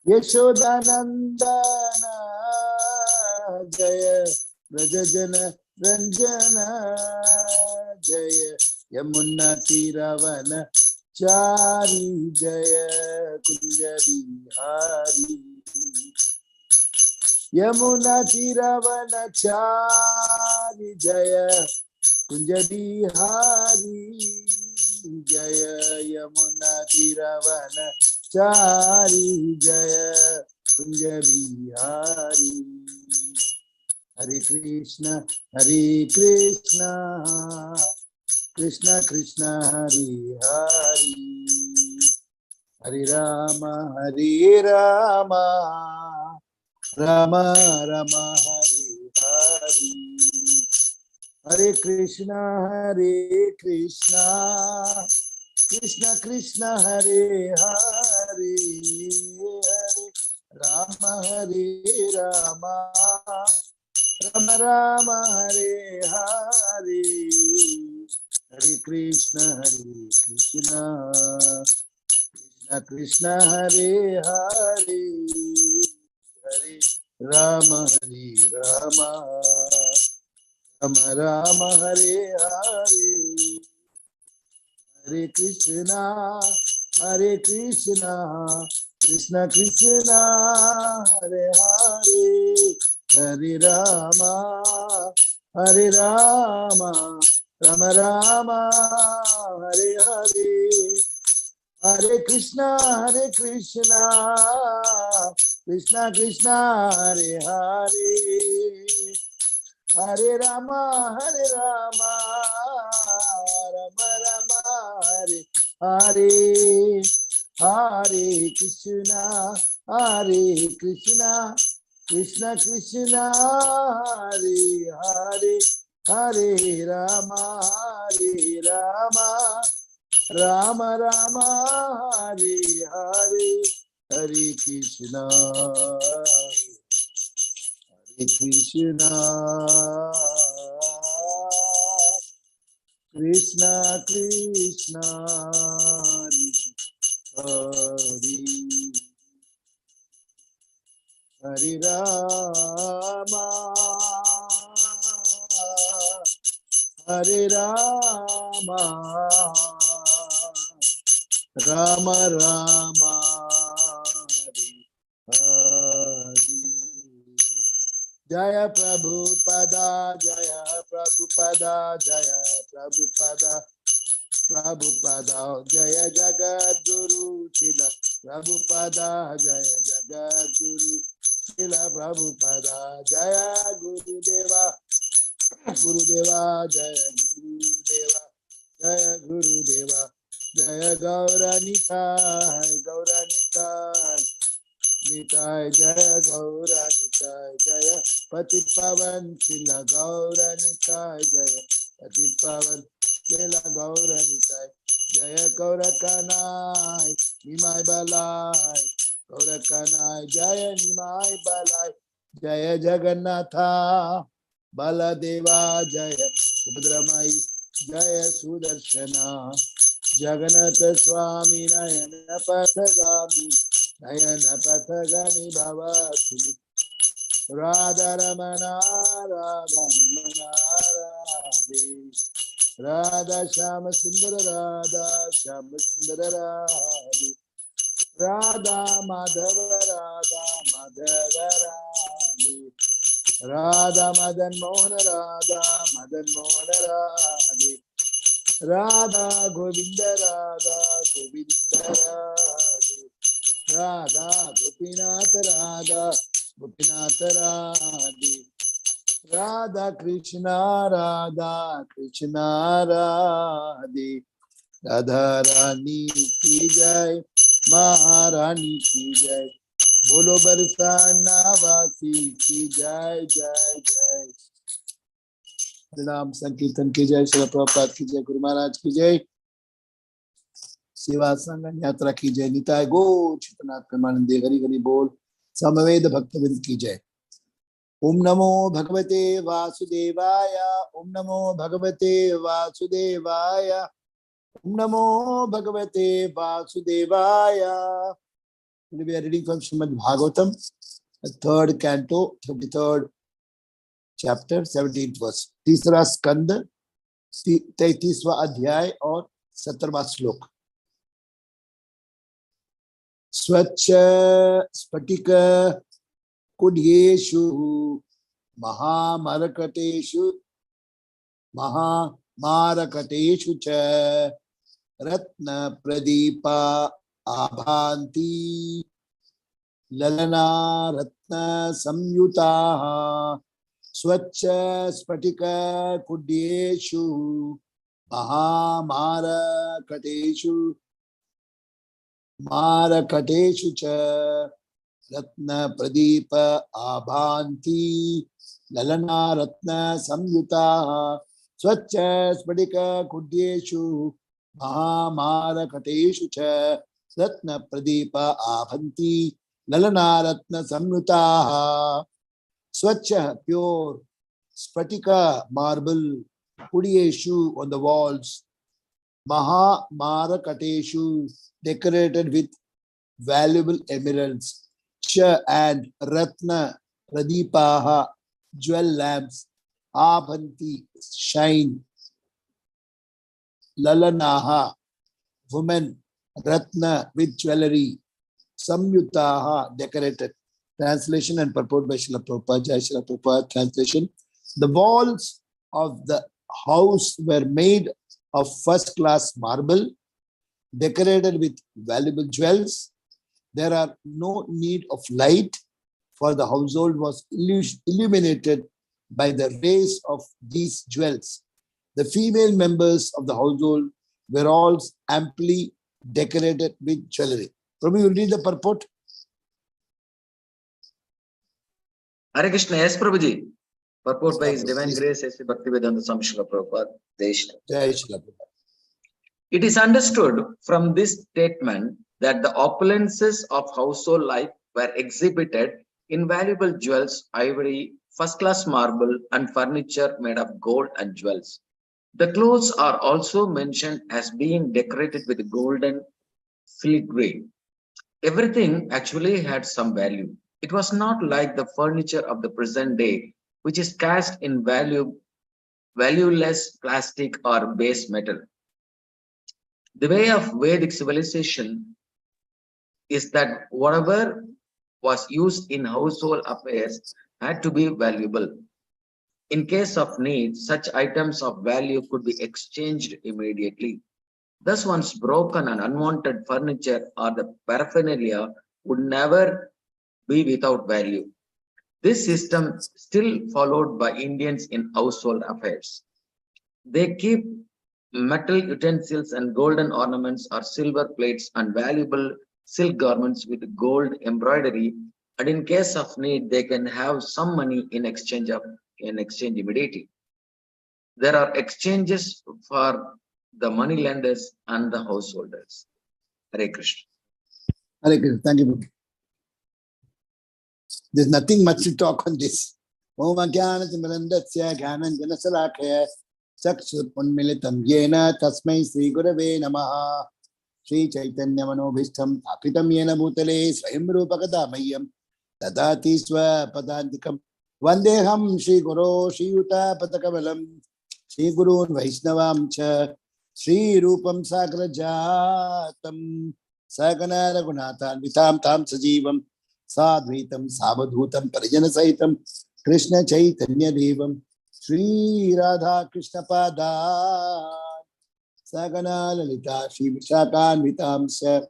यशोदानंदन जय व्रजजन रंजन जय यमुना तीरवन चारी जय कुंज बिहारी यमुना तीरवन चारी जय कुंज बिहारी जय यमुना तीरवन चारी जय कुंज बिहारी हरे कृष्ण कृष्ण कृष्ण हरे हरे हरे राम राम राम हरे हरे हरे कृष्ण कृष्ण कृष्ण हरे हरे हरे राम राम राम हरे हरे हरे कृष्ण कृष्ण कृष्ण हरे हरे हरे राम राम राम हरे हरे हरे कृष्ण कृष्ण कृष्ण हरे हरे हरे राम राम राम हरे हरे हरे कृष्ण कृष्ण कृष्ण हरे हरे हरे राम राम राम हरे हरे हरे कृष्ण कृष्ण कृष्ण हरे हरे हरे राम राम राम हरे हरे हरे कृष्ण कृष्ण कृष्ण हरे हरे राम राम राम हरे हरे जय प्रभुपदा जय प्रभुपदा जय प्रभुपदा जय जगद्गुरु शिल प्रभुपदा जय जगद्गुरु शिल प्रभुपदा जय गुरुदेवा जय गुरुदेवा जय गौरानिताय निताय जय गौरानिताय जय पति पावन शिल गौरानिताय जय पति पावन शिल गौरानिताय जय गौरकनाय निमाय बलाय गौरकनाय जय निमाय बलाय जय जगन्नाथा बलदेवा जय सुभद्रमाई जय सुदर्शना जगन्नाथ स्वामी नयन पथगामी भवतु राधा श्याम सुंदर राधे राधा माधव राधे राधा मदन मोहन राधे राधा गोविंद राधे राधा गोपीनाथ राधे राधा कृष्ण राधे राधा रानी की जय महारानी की जय बोलो बरसाना वासी की जय नाम संकीर्तन की जय श्री प्रभुपाद की जय गुरु महाराज की जय सेवा संग यात्रा की जय निताय गो चितनाथ प्रेमानंदे हरि हरि बोल समवेद भक्तवृंद की जय। ओम नमो भगवते वासुदेवाय ओम नमो भगवते वासुदेवाय ओम नमो भगवते वासुदेवाय We are reading from Srimad Bhagavatam, the third canto, 33rd chapter, 17th verse. तीसरा स्कंद, 33वां अध्याय और 17वां श्लोक. स्वच्छ स्फटिक कुड्येषु महामारकटेषु च रत्न प्रदीपा आभान्ति ललना रत्न संयुताः. स्वच्छ स्फटिक कुड्येषु मारकटेषु च रत्न प्रदीप आभान्ति ललना रत्न संयुताः. स्वच्छ स्फटिक कुड्येषु महामारकटेषु च रत्न प्रदीप आभान्ति ललना रत्न संयुताः. स्वच्छ pure spatika marble kudyeshu on the walls, mahamarakatesu decorated with valuable emeralds, cha and ratna pradipaha jewel lamps, abhanti shine, lalanaha women, ratna with jewelry, samyutaha decorated. Translation and purport by Srila Prabhupada. Jai Srila Prabhupada. Translation. The walls of the house were made of first-class marble, decorated with valuable jewels. There are no need of light, for the household was illuminated by the rays of these jewels. The female members of the household were all amply decorated with jewelry. Prabhu, you read the purport? Hare Krishna, yes, Prabhuji. Purport by His Divine Grace, S.C. Bhaktivedanta Swami Srila Prabhupada. Jai Srila Prabhupada. It is understood from this statement that the opulences of household life were exhibited in valuable jewels, ivory, first-class marble, and furniture made of gold and jewels. The clothes are also mentioned as being decorated with golden filigree. Everything actually had some value. It was not like the furniture of the present day, which is cast in valueless plastic or base metal. The way of Vedic civilization is that whatever was used in household affairs had to be valuable. In case of need, such items of value could be exchanged immediately. Thus, once broken and unwanted furniture or the paraphernalia would never be without value. This system still followed by Indians in household affairs. They keep metal utensils and golden ornaments or silver plates and valuable silk garments with gold embroidery, and in case of need, they can have some money in exchange immediately. There are exchanges for the money lenders and the householders. Hare Krishna. Hare Krishna. Thank you. There's nothing much to talk on this. Om Ajnana Timirandasya Jnananjana Salakaya Chakshur Unmilitam Yena Tasmai Sri Gurave Namaha. Sri Chaitanya Manobhishtam Apitam Yena Bhutale Swayam Rupakadamayam Tadati Swa Padantikam Vandeham Sri Guru Sri Yuta Patakabalam Sri Gurun Vaishnavam Cha Sri Rupam Sagrajatam Sagana Raghunathan Vitam Tam Sajivam Sadvitam Sabadhutam Parijana Sahitam Krishna Chaitanya Devam Sri Radha Krishna Pada Sagana Lalita Sri Vishakan Vitam Sa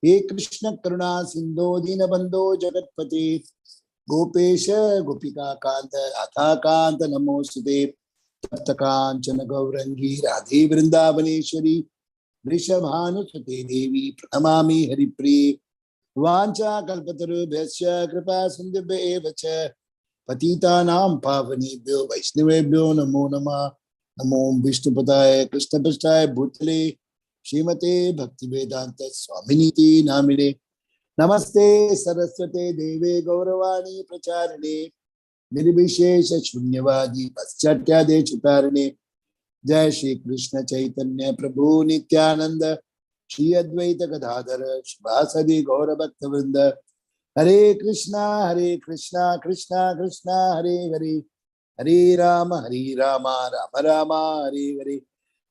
He Krishna Karuna Sindho Dina Bandho Jagatpati Gopesha Gopika Kanta Atha Kanta Namosute Taptakanchana Gaurangi Radhe Vrindavaneshwari Vrishabhanusate Devi Pranamami Haripriye Vancha kalpatarubhyasya kripa sindhubhya cha patitanam pavanebhyo vaishnavebhyo namo namah. Namo Vishnupadaye Krishna Prishtaye Bhutale Srimate Bhaktivedanta Swaminiti Namine Namaste Saraswate Deve Gauravani Pracharine Nirvishesha Shunyavadi Paschatya Dechitarine Jai Shri Krishna Chaitanya Prabhu Nityananda Shri Advaita Gadadhara Shivasadi Gaura Bhakta Vrinda. Hare Krishna, Krishna Krishna, Hare Hare, Hare Rama, Rama Rama, Hare Hare.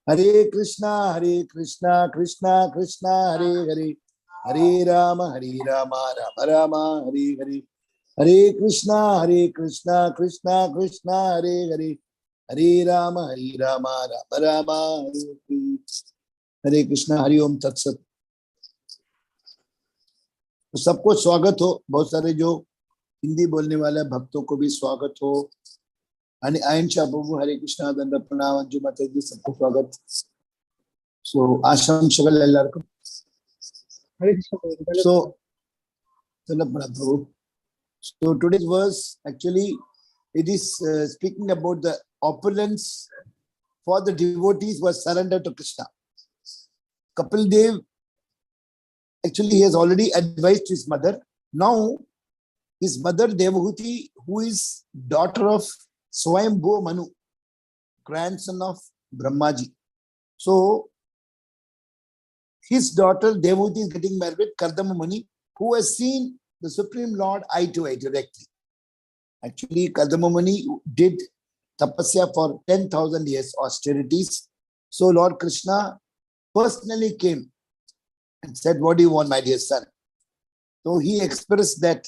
Hare Krishna, Krishna Krishna, Hare Hare, Hare Rama, Rama Rama, Hare Hare. Hare Krishna, Krishna Krishna, Hare Hare, Hare Rama, Rama Rama, Hare Hare. Hare Krishna, Hari Om Tat Sat. तो सबको स्वागत हो, बहुत सारे जो हिंदी बोलने वाले भक्तों को भी स्वागत हो. आणि आयनशा प्रभु हरे कृष्णा दंड प्रणाम अंजू माताजी सबको स्वागत. सो आश्रम शगल एल्लार्कु हरे कृष्ण. सो दंड प्रणाम प्रभु. So today's verse actually it is speaking about the opulence for the devotees who are surrendered to Krishna. Kapil Dev actually he has already advised his mother. Now his mother Devahuti, who is daughter of Swayambhu Manu, grandson of Brahmaji. So his daughter Devahuti is getting married with Kardama Muni, who has seen the Supreme Lord eye to eye directly. Actually, Kardama Muni did tapasya for 10,000 years, austerities. So Lord Krishna personally came and said, what do you want, my dear son? So he expressed that,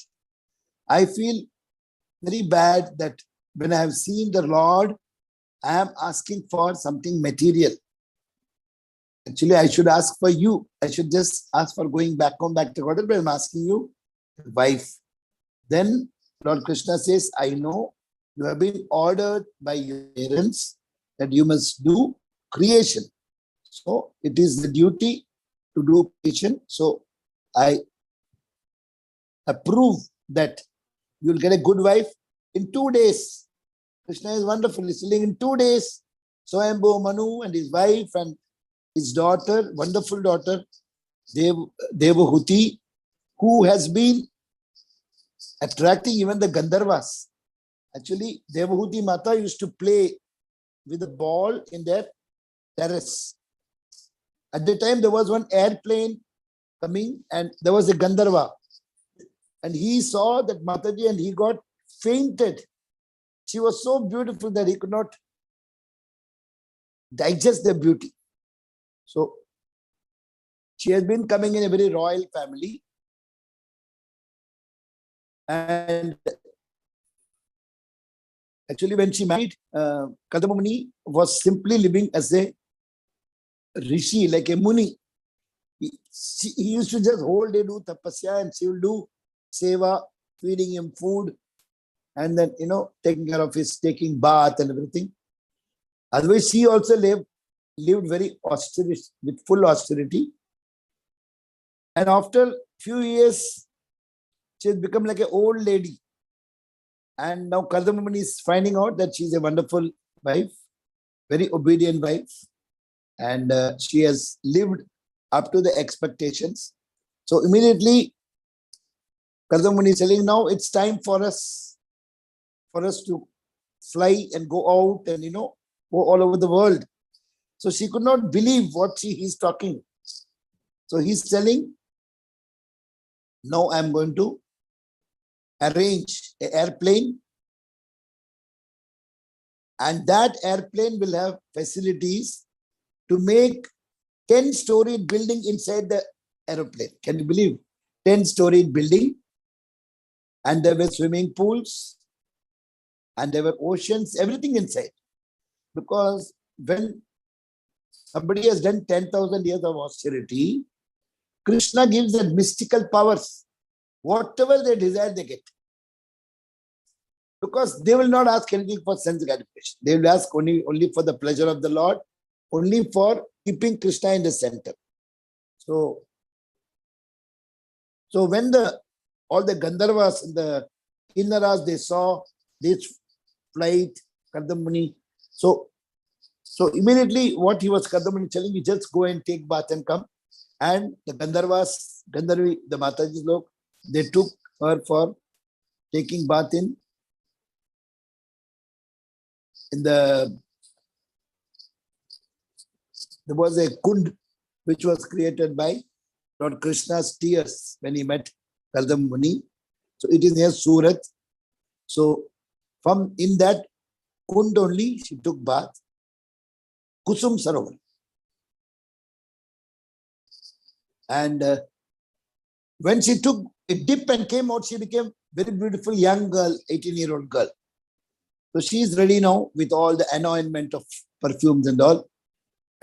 I feel very bad that when I have seen the Lord, I am asking for something material. Actually, I should ask for you. I should just ask for going back home, back to Godhead, but I'm asking you, wife. Then Lord Krishna says, I know you have been ordered by your parents that you must do creation. So it is the duty to do creation. So I approve that you'll get a good wife in 2 days. Krishna is wonderful. He's telling in 2 days, Swayambhu Manu and his wife and his daughter, wonderful daughter, Devahuti, who has been attracting even the Gandharvas. Actually, Devahuti Mata used to play with a ball in their terrace. At the time, there was one airplane coming and there was a Gandharva. And he saw that Mataji and he got fainted. She was so beautiful that he could not digest their beauty. So, she has been coming in a very royal family. And actually, when she married, Kardama Muni was simply living as a rishi, like a muni. He used to just whole day do tapasya and she will do seva, feeding him food, and then, taking care of his taking bath and everything. Otherwise, she also lived very austerity, with full austerity. And after few years, she has become like an old lady. And now Kardama Muni is finding out that she is a wonderful wife, very obedient wife. And she has lived up to the expectations. So immediately, Kardama Muni is telling, now it's time for us to fly and go out and, go all over the world. So she could not believe what he's talking. So he's telling, now I'm going to arrange an airplane, and that airplane will have facilities to make 10-storied building inside the aeroplane. Can you believe? 10-storied building, and there were swimming pools, and there were oceans, everything inside. Because when somebody has done 10,000 years of austerity, Krishna gives them mystical powers. Whatever they desire, they get. Because they will not ask anything for sense gratification. They will ask only for the pleasure of the Lord, only for keeping Krishna in the center. So when all the Gandharvas and the Kinnaras, they saw this flight, Kardama Muni. So immediately what he was Kardama Muni telling, you just go and take bath and come. And the Gandharvas, Gandharvi, the Mataji's log, they took her for taking bath in there was a kund, which was created by Lord Krishna's tears when he met Kardama Muni. So it is near Surat. So from in that kund only she took bath. Kusum Sarovar. And when she took a dip and came out, she became very beautiful young girl, 18-year-old girl. So she is ready now with all the anointment of perfumes and all.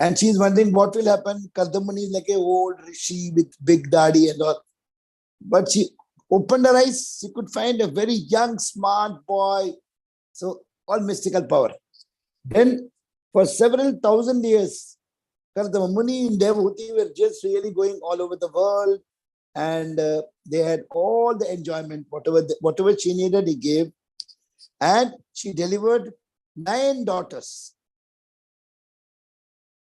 And she is wondering what will happen. Kardama Muni is like a old rishi with big daddy and all. But she opened her eyes. She could find a very young, smart boy. So all mystical power. Then for several thousand years, Kardama Muni and Devahuti were just really going all over the world. And they had all the enjoyment, whatever she needed, he gave. And she delivered 9 daughters.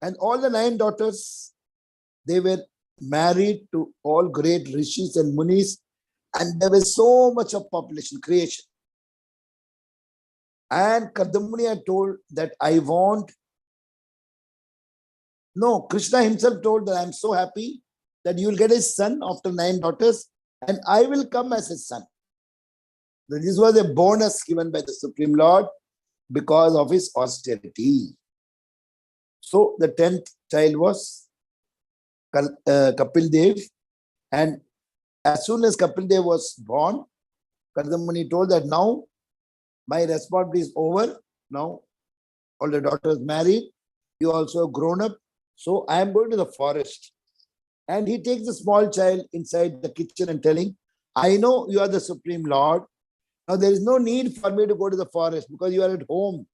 And all the 9 daughters, they were married to all great rishis and munis. And there was so much of population creation. And Kardama Muni had told that Krishna himself told that I am so happy that you will get a son after 9 daughters and I will come as his son. This was a bonus given by the Supreme Lord because of his austerity. So the 10th child was Kapil Dev, and as soon as Kapil Dev was born, Kardama Muni told that now my responsibility is over. Now all the daughters married, you also grown up, so I am going to the forest. And he takes the small child inside the kitchen and telling, I know you are the Supreme Lord. Now there is no need for me to go to the forest because you are at home.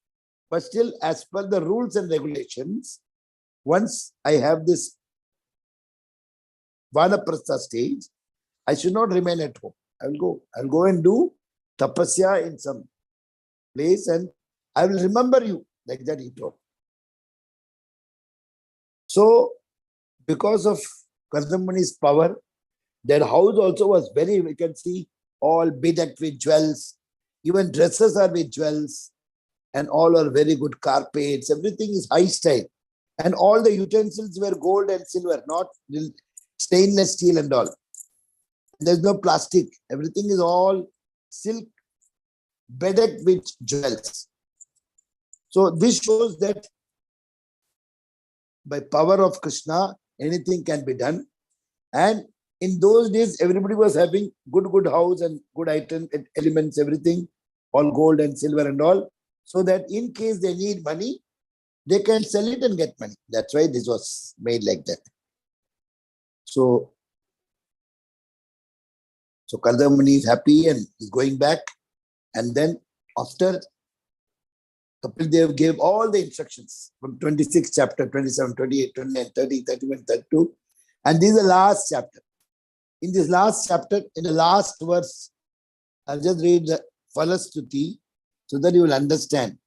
But still, as per the rules and regulations, once I have this Vanaprastha stage, I should not remain at home. I'll go and do tapasya in some place and I will remember you. Like that he told. So, because of Kardama Muni's power, their house also was very, we can see, all bedecked with jewels. Even dresses are with jewels. And all are very good carpets. Everything is high style. And all the utensils were gold and silver, not stainless steel and all. There's no plastic. Everything is all silk, bedecked with jewels. So this shows that by power of Krishna, anything can be done. And in those days, everybody was having good house and good items, elements, everything, all gold and silver and all. So that in case they need money, they can sell it and get money. That's why this was made like that. So Kardama Muni is happy and is going back. And then after Kapil Dev gave all the instructions from 26 chapter, 27, 28, 29, 30, 31, 32. And this is the last chapter. In this last chapter, in the last verse, I'll just read the Falastuti so that you will understand.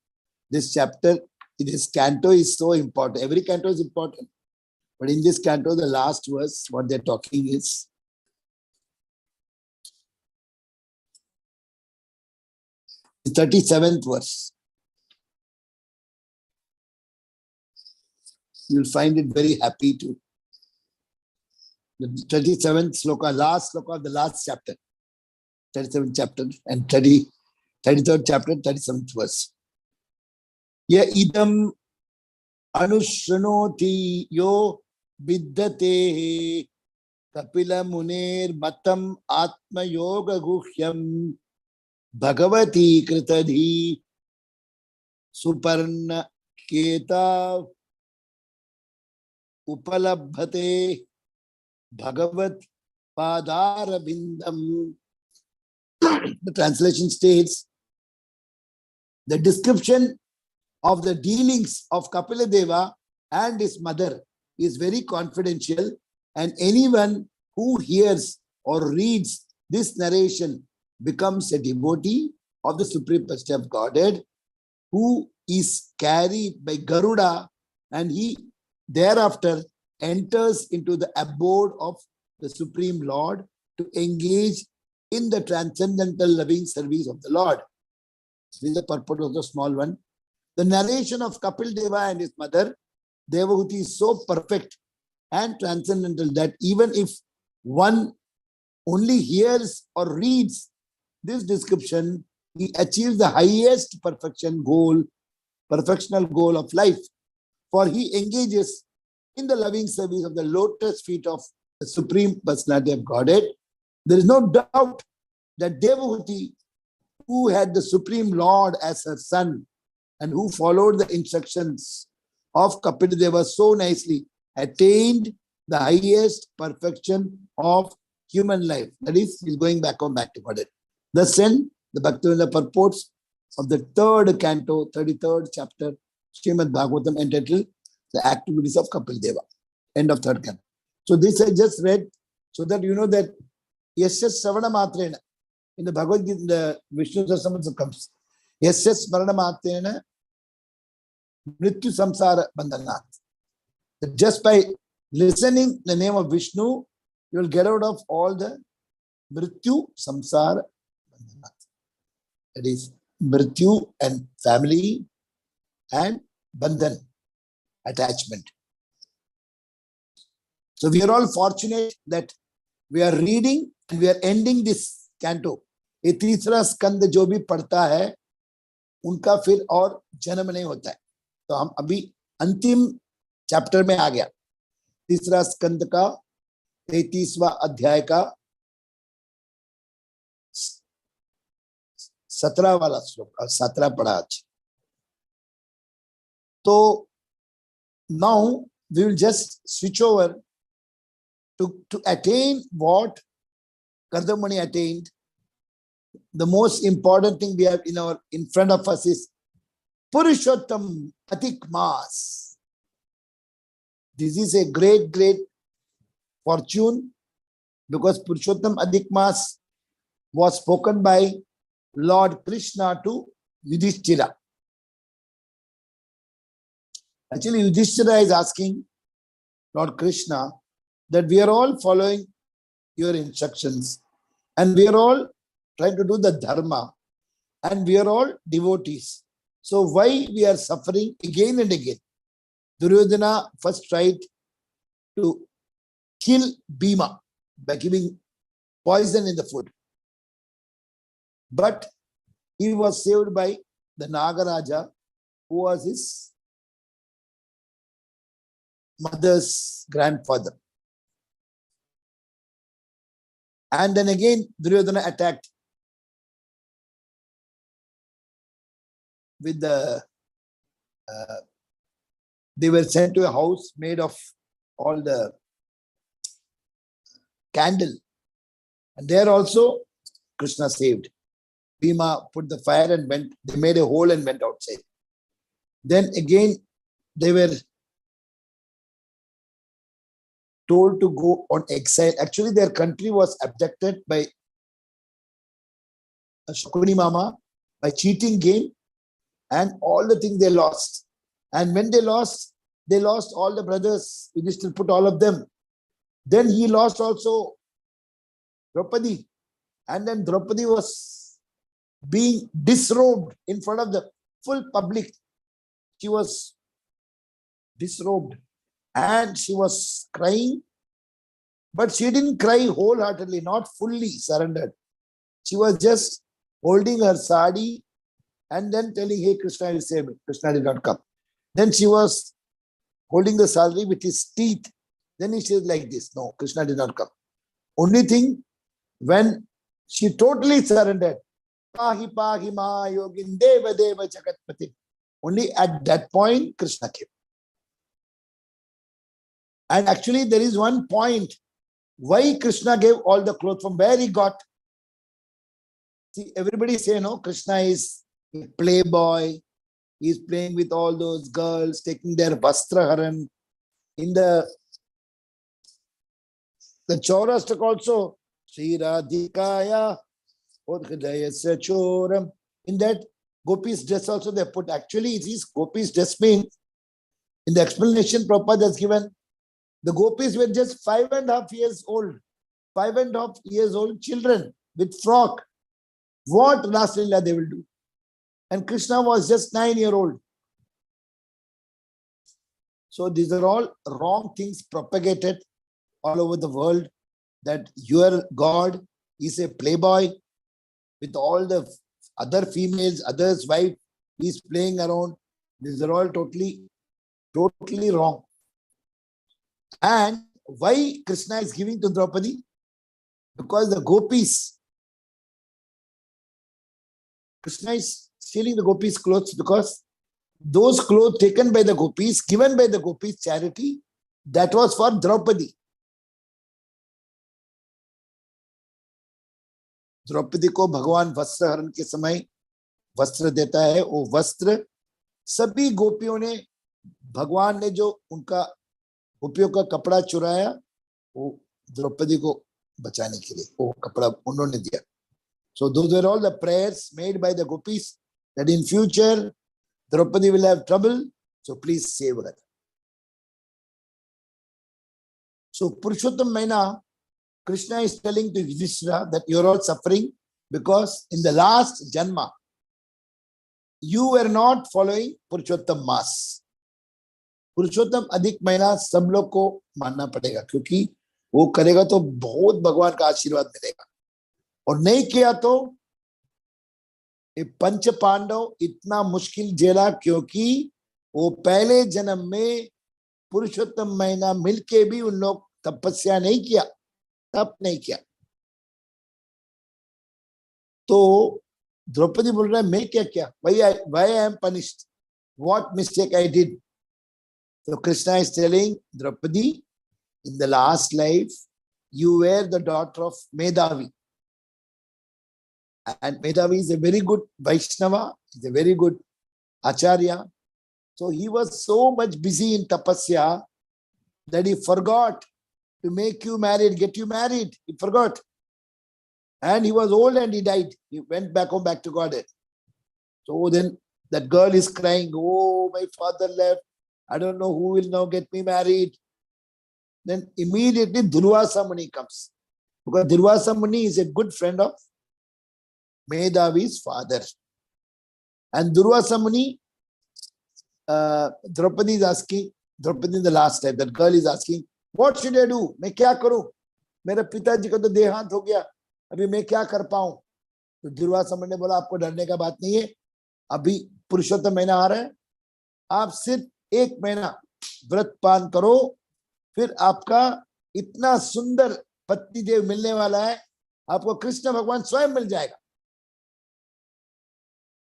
This chapter, this canto is so important. Every canto is important. But in this canto, the last verse, what they're talking is, the 37th verse. You'll find it very happy too. The 37th sloka, last sloka of the last chapter. 37th chapter and 33rd chapter, 37th verse. Ya idam anushrunoti yo vidyate kapila munir matam atma yoga guhyam bhagavati kritadhi suparna keta upalabhate bhagavat padarabindam. The translation states, the description of the dealings of Kapila Deva and his mother is very confidential, and anyone who hears or reads this narration becomes a devotee of the Supreme Personality of Godhead, who is carried by Garuda, and he thereafter enters into the abode of the Supreme Lord to engage in the transcendental loving service of the Lord. This is the purport of the small one. The narration of Kapil Deva and his mother, Devahuti, is so perfect and transcendental, that even if one only hears or reads this description, he achieves the highest perfectional goal of life, for he engages in the loving service of the lotus feet of the Supreme Personality of Godhead. There is no doubt that Devahuti, who had the Supreme Lord as her son and who followed the instructions of Kapilideva so nicely, attained the highest perfection of human life. That is, he's going back to Godhead. Thus then, the Bhaktivinoda purports of the third canto, 33rd chapter, Srimad Bhagavatam, entitled The Activities of Kapilideva. End of third canto. So this I just read so that you know that Yasya Savana Matrena, in the Bhagavad Gita, the Vishnu Sahasranamrita comes, Yasya Smarana Matrena Mrityu Samsara Bandhanat. Just by listening the name of Vishnu, you will get out of all the Mrityu Samsara Bandhanat. That is Mrityu and family and Bandhan, attachment. So we are all fortunate that we are reading and we are ending this canto. ये तीसरा स्कंद जो भी पढ़ता है उनका फिर और जन्म नहीं होता है. तो हम अभी अंतिम चैप्टर में आ गया. तीसरा स्कंद का 33वां अध्याय का 17 वाला श्लोक, 17 पढ़ा आज. तो now we will just switch over to attain what Kardamani attained. The most important thing we have in front of us is Purushottam Atik Mas. This is a great fortune because Purushottam Adik Mas was spoken by Lord Krishna to Yudhishthira. Actually, Yudhishthira is asking Lord Krishna that we are all following your instructions and we are all trying to do the dharma and we are all devotees. So why we are suffering again and again? Duryodhana first tried to kill Bhima by giving poison in the food. But he was saved by the Nagaraja, who was his mother's grandfather. And then again, Duryodhana attacked with they were sent to a house made of all the candle. And there also, Krishna saved. Bhima put the fire and they made a hole and went outside. Then again, they were told to go on exile. Actually, their country was abducted by Shakuni Mama by cheating game, and all the things they lost. And when they lost all the brothers. He still put all of them. Then he lost also Draupadi. And then Draupadi was being disrobed in front of the full public. She was disrobed and she was crying. But she didn't cry wholeheartedly, not fully surrendered. She was just holding her sari and then telling, hey, Krishna will save me. Krishna did not come. Then she was holding the sari with his teeth. Then he said like this, no, Krishna did not come. Only thing, when she totally surrendered, Pahi Pahi Ma Yogin Deva Deva Jagatpati, only at that point, Krishna came. And actually, there is one point why Krishna gave all the clothes, from where he got. See, everybody say, no, Krishna is a playboy. He is playing with all those girls, taking their Vastraharan. In the Chaurastak also, Sri Radhikaya Udhidayasya Choram. In that Gopi's dress also they put. Actually, it is Gopi's dress means, in the explanation Prabhupada has given, the Gopis were just 5.5 years old. 5.5 years old children with frock. What Ras Leela they will do? And Krishna was just 9-year-old. So these are all wrong things propagated all over the world, that your God is a playboy with all the other females, others' wife, he's playing around. These are all totally wrong. And why Krishna is giving to Draupadi? Because the gopis, Krishna is stealing the gopis' clothes because those clothes taken by the gopis, given by the gopis, charity, that was for Draupadi. Draupadi को भगवान वस्त्र हरण के समय वस्त्र देता है, वो वस्त्र सभी गोपियों ने, भगवान ने जो उनका गोपियों का कपड़ा चुराया, वो द्रौपदी को बचाने के लिए वो कपड़ा उन्होंने दिया. So those were all the prayers made by the gopis that in future Draupadi will have trouble, so please save her. So Purushottam Maina, Krishna is telling to Yudhishthira that you are all suffering because in the last Janma, you were not following Purushottam Mas. पुरुषोत्तम अधिक महीना सब लोग को मानना पड़ेगा, क्योंकि वो करेगा तो बहुत भगवान का आशीर्वाद मिलेगा, और नहीं किया तो पंच पांडव इतना मुश्किल झेला, क्योंकि वो पहले जन्म में पुरुषोत्तम महीना मिलके भी उन लोग तपस्या नहीं किया, तप नहीं किया. तो द्रौपदी बोल रहा है मैं क्या किया, why I am punished, what mistake I did. So Krishna is telling Draupadi, in the last life you were the daughter of Medhavi, and Medhavi is a very good Vaishnava, is a very good Acharya. So he was so much busy in tapasya that he forgot to make you married, get you married. He forgot. And he was old and he died. He went back home, back to Godhead. So then that girl is crying, oh, my father left. I don't know who will now get me married. Then immediately Durvasa Muni comes. Because Durvasa Muni is a good friend of Medhavi's father. And Durvasa Muni, Draupadi is asking, Draupadi in the last time, that girl is asking, what should I do? मैं क्या करूं? मेरे पिताजी का तो देहांत हो गया, अभी मैं क्या कर पाऊं? तो दुर्वासा मुनि ने बोला आपको डरने का बात नहीं है, अभी पुरुषोत्तम महीना आ रहा है, आप सिर्फ 1 महीना व्रत पान करो, फिर आपका इतना सुंदर पति देव मिलने वाला है, आपको कृष्ण भगवान स्वयं मिल जाएगा.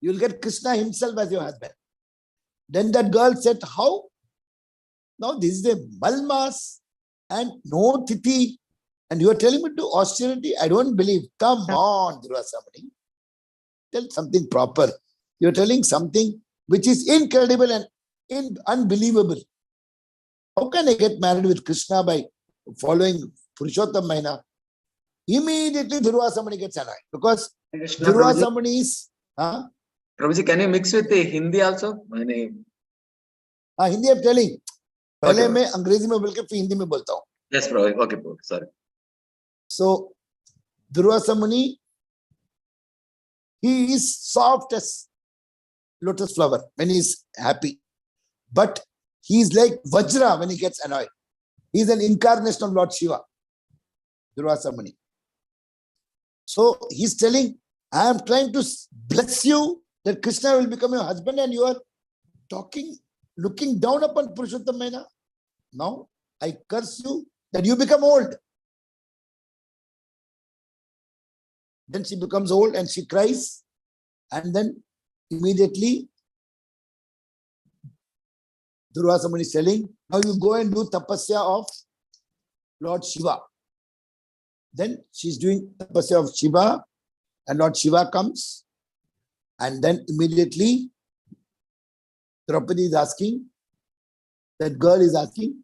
You will get Krishna himself as your husband. Then that girl said, how? Now this is a Malmas and no Tithi, and you are telling me to austerity? I don't believe. Come on, Durvasa Muni. Tell something proper. You are telling something which is incredible and unbelievable. How can I get married with Krishna by following Purushottam Maina? Immediately Durvasa Muni gets annoyed, because Durvasa Muni is... Prabhuji, can you mix with the Hindi also? My name. Hindi I'm telling. पहले मैं अंग्रेजी में बोल के फिर हिंदी में बोलता हूँ. Yes, bro. Okay, bro. Sorry. So, Durvasa Muni, he is soft as lotus flower when he is happy, but he is like Vajra when he gets annoyed. He is an incarnation of Lord Shiva, Durvasa Muni. So he's telling, I am trying to bless you that Krishna will become your husband, and you are talking, looking down upon Purushottam Maina. Now I curse you that you become old. Then she becomes old and she cries, and then immediately Durvasa Muni is telling, now you go and do tapasya of Lord Shiva. Then she's doing tapasya of Shiva, and Lord Shiva comes, and then immediately Draupadi is asking, that girl is asking,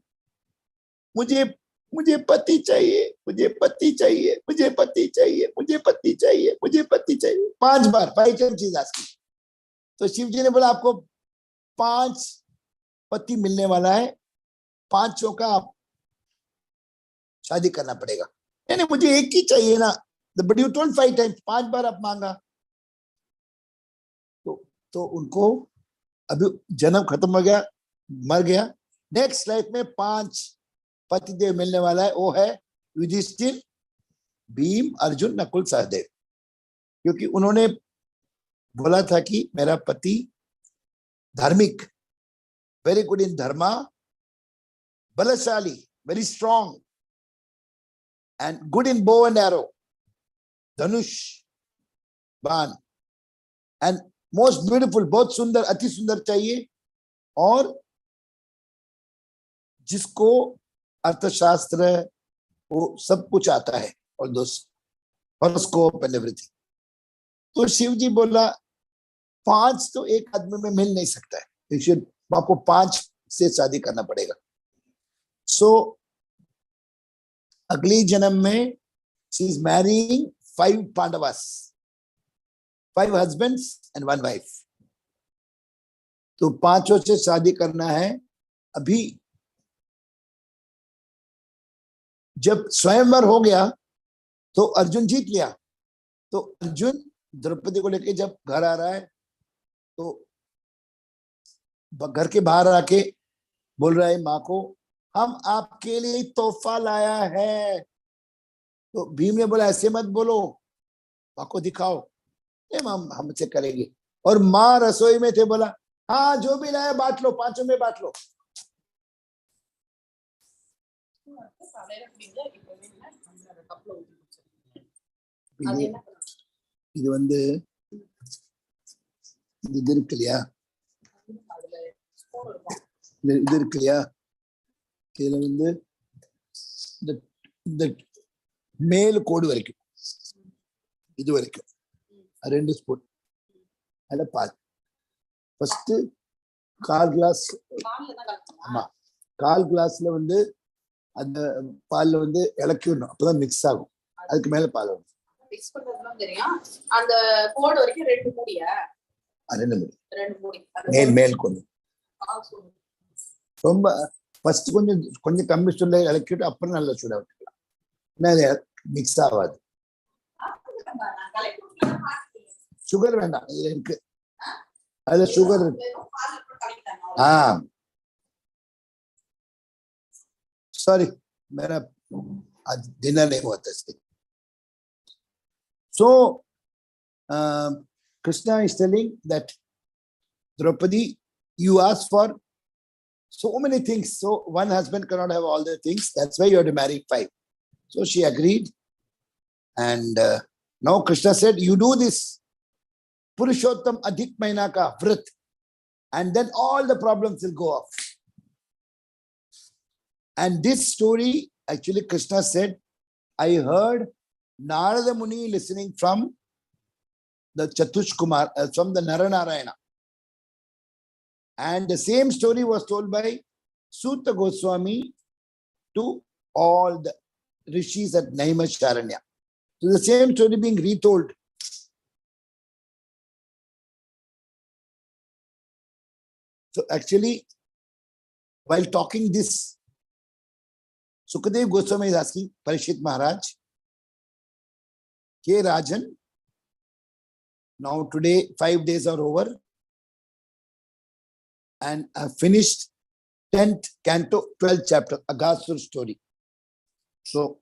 मुझे पति चाहिए, मुझे पति चाहिए, मुझे पति चाहिए, मुझे पति चाहिए, मुझे पति चाहिए. 5 बार, 5 times she's asking. तो शिव जी ने बोला आपको 5 पति मिलने वाला है, 5 का आप शादी करना पड़ेगा. नहीं मुझे एक ही चाहिए ना. But you told 5 times, 5 बार आप मांगा. तो उनको अभी जन्म खत्म हो गया, मर गया, नेक्स्ट लाइफ में 5 पतिदेव मिलने वाला है, वो है युधिष्ठिर, भीम, अर्जुन, नकुल, सहदेव। क्योंकि उन्होंने बोला था कि मेरा पति धार्मिक, वेरी गुड इन धर्मा, बलशाली, very strong, and good in bow and arrow, धनुष बाण, एंड मोस्ट ब्यूटीफुल, बहुत सुंदर, अति सुंदर चाहिए, और जिसको अर्थशास्त्र वो सब कुछ आता है, और दोस्त हॉरोस्कोप एंड एवरीथिंग। तो शिव जी बोला 5 तो एक आदमी में मिल नहीं सकता है, आपको 5 से शादी करना पड़ेगा। सो अगली जन्म में she is marrying 5 Pandavas, 5 husbands and 1 wife. तो 5 से शादी करना है। अभी जब स्वयंवर हो गया तो अर्जुन जीत लिया, तो अर्जुन द्रौपदी को लेके जब घर आ रहा है तो घर के बाहर आके बोल रहा है माँ को, हम आपके लिए तोहफा लाया है। तो भीम ने बोला ऐसे मत बोलो, माँ को दिखाओ। हम हमसे करेंगे। और माँ रसोई में थे, बोला हाँ जो भी लाया बांट लो, 5 में बांट लो। இது வந்து இது இருக்கு இல்லையா, இது இருக்கு இல்லையா, இதுல வந்து இந்த மேல் கோடு வரைக்கும், இது வரைக்கும் 2 ஸ்பூன் அதுல பால். ஃபர்ஸ்ட் 1/4 கிளாஸ், ஆமா 1/4 கிளாஸ்ல வந்து அந்த பால்ல வந்து இலக்கிடணும், அப்பதான் மிக்ஸ் ஆகும். அதுக்கு மேல பால் வரும். மிக்ஸ் பண்றதுலாம் தெரியும். அந்த கோடு வரைக்கும் 2 மூடியா? 2 மூடி. மேல் கோடு. ரொம்ப ஃபர்ஸ்ட் கொஞ்சம் கொஞ்சம் கம்மி சூடுல இலக்கிட்டு அப்புறம் நல்ல சூடா விட்டுக்கலாம். என்ன மிக்ஸ் ஆகாது. சுகர் வேண்டாம், இதுல இருக்கு, அதுல சுகர் இருக்கு. सॉरी मेरा आज डिनर नहीं हुआ था इसलिए. So Krishna is telling that Draupadi, you asked for so many things, so one husband cannot have all the things, that's why you have to marry 5. So she agreed, and now Krishna said, you do this Purushottam Adhik Mahina ka vrat, and then all the problems will go off. And this story, actually Krishna said, I heard Narada Muni listening from the Chatush Kumar, from the Naranarayana. And the same story was told by Sutta Goswami to all the rishis at Naimisharanya. So the same story being retold. So actually, while talking this, Sukadev Goswami is asking Parishit Maharaj, K Rajan, now today 5 days are over, and I finished 10th canto, 12th chapter, Aghasur story. So,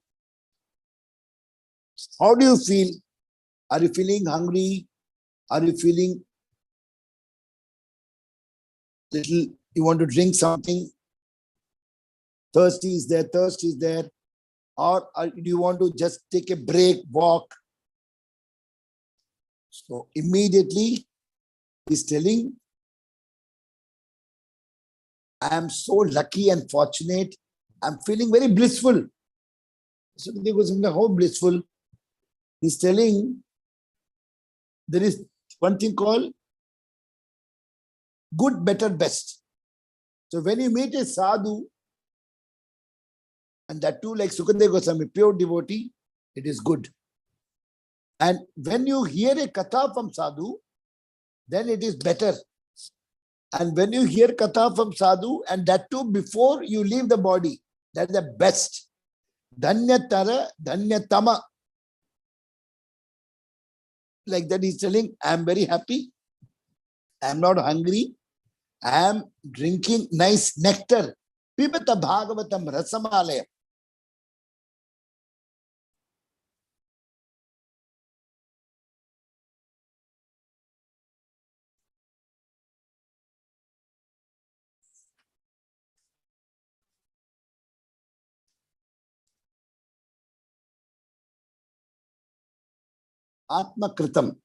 how do you feel? Are you feeling hungry? Are you feeling little, you want to drink something? Thirst is there, or do you want to just take a break, walk? So immediately he's telling, I am so lucky and fortunate, I'm feeling very blissful. So they go, how blissful? He's telling, there is one thing called good, better, best. So when you meet a sadhu, and that too like Sukadev Goswami, pure devotee, it is good. And when you hear a katha from sadhu, then it is better. And when you hear katha from sadhu, and that too before you leave the body, that is the best. Dhanyatara, dhanyatama. Like that he's telling, I am very happy, I am not hungry, I am drinking nice nectar Pibata Bhagavatam Rasamalaya. Atma Kritam.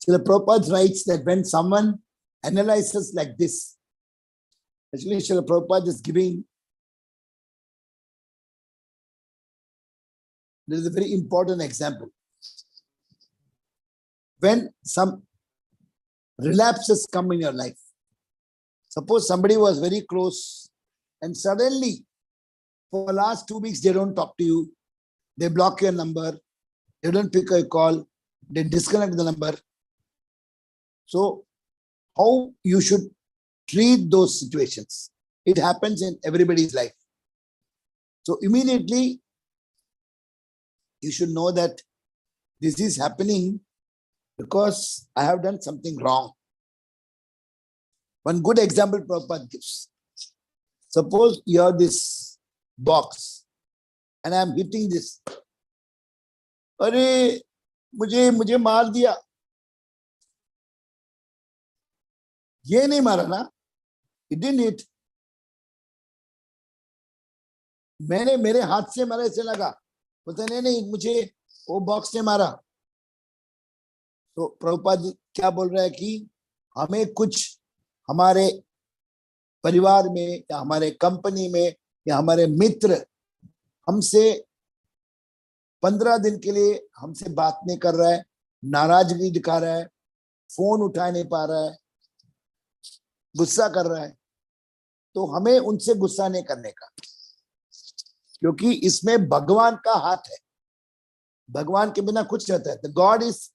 Srila Prabhupada writes that when someone analyzes like this, actually Srila Prabhupada is giving, there is a very important example. When some relapses come in your life, suppose somebody was very close and suddenly for the last 2 weeks they don't talk to you, they block your number, they don't pick a call, they disconnect the number. So how you should treat those situations? It happens in everybody's life. So immediately you should know that this is happening because I have done something wrong. One good example Prabhupada gives. Suppose you have this box and I am hitting this. अरे मुझे मार दिया. ये नहीं मारा ना. It didn't hit. मैंने मेरे हाथ से मारा ऐसे लगा. बोलते नहीं मुझे वो बॉक्स ने मारा. तो प्रभुपाद क्या बोल रहा है कि हमें कुछ हमारे परिवार में या हमारे कंपनी में या हमारे मित्र हमसे 15 दिन के लिए हमसे बात नहीं कर रहा है, नाराजगी दिखा रहा है, फोन उठा नहीं पा रहा है, गुस्सा कर रहा है, तो हमें उनसे गुस्सा नहीं करने का, क्योंकि इसमें भगवान का हाथ है. भगवान के बिना कुछ नहीं होता है. The God is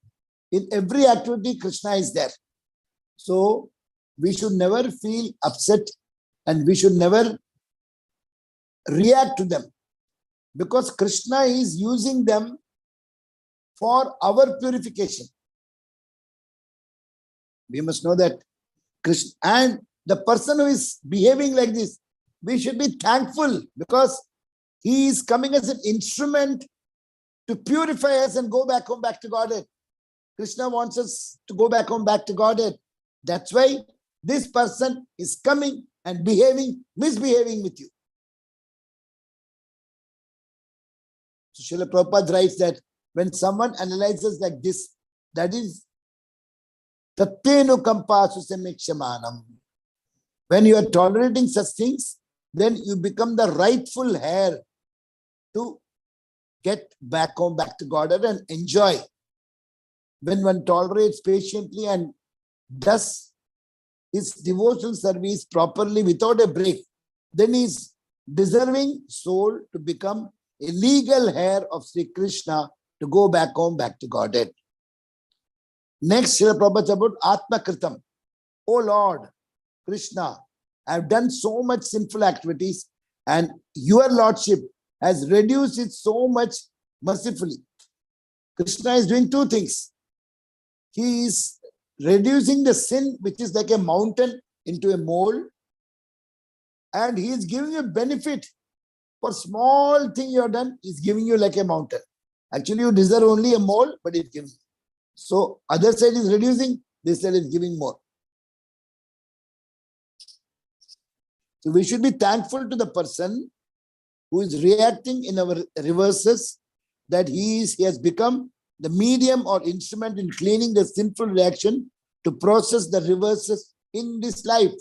in every activity. Krishna is there. So we should never feel upset and we should never react to them, because Krishna is using them for our purification. We must know that Krishna, and the person who is behaving like this, we should be thankful because he is coming as an instrument to purify us and go back home, back to Godhead. Krishna wants us to go back home, back to Godhead. That's why this person is coming and misbehaving with you. So Srila Prabhupada writes that when someone analyzes like this, that is tattenu kampasu samikshamanam. When you are tolerating such things, then you become the rightful heir to get back home, back to Godhead and enjoy. When one tolerates patiently and does his devotional service properly without a break, then he is deserving soul to become a legal heir of Sri Krishna to go back home, back to Godhead. Next, Srila Prabhupada said about Atma Kritam. Oh Lord, Krishna, I have done so much sinful activities and your Lordship has reduced it so much mercifully. Krishna is doing two things. He is reducing the sin, which is like a mountain, into a mole, and he is giving you benefit for small thing you have done. He is giving you like a mountain. Actually, you deserve only a mole, but it gives. So other side is reducing, this side is giving more. So we should be thankful to the person who is reacting in our reverses, that he has become the medium or instrument in cleaning the sinful reaction to process the reverses in this life.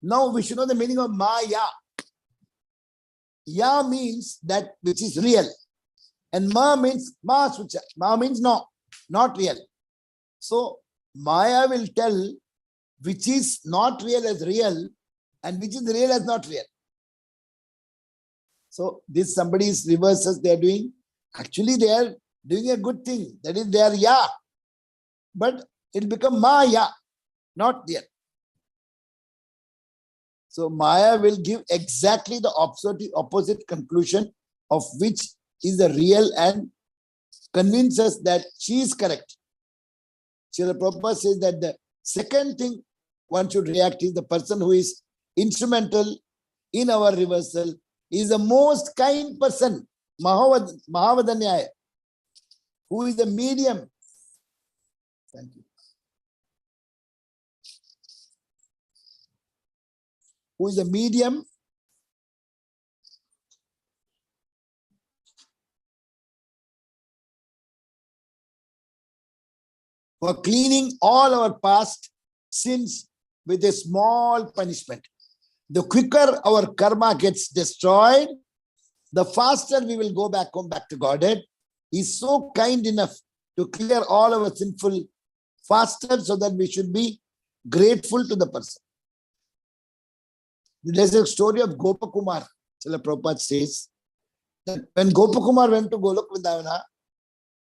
Now we should know the meaning of Maya. Ya means that which is real. And Ma means Ma Sucha. Ma means no, not real. So Maya will tell which is not real as real and which is real as not real. So this somebody's reverses they are doing. Actually, they are doing a good thing. That is, they are Ya. But it become Maya, not real. So Maya will give exactly the opposite conclusion of which is the real and convince us that she is correct. Srila Prabhupada says that the second thing one should react is the person who is instrumental in our reversal, is the most kind person, Mahavadanyaya, who is the medium. Thank you. Who is the medium for cleaning all our past sins with a small punishment. The quicker our karma gets destroyed, the faster we will go back home, back to Godhead. He's so kind enough to clear all our sinful faster, so that we should be grateful to the person. There's a story of Gopakumar. Srila Prabhupada says that when Gopakumar went to Golok Vrindavana,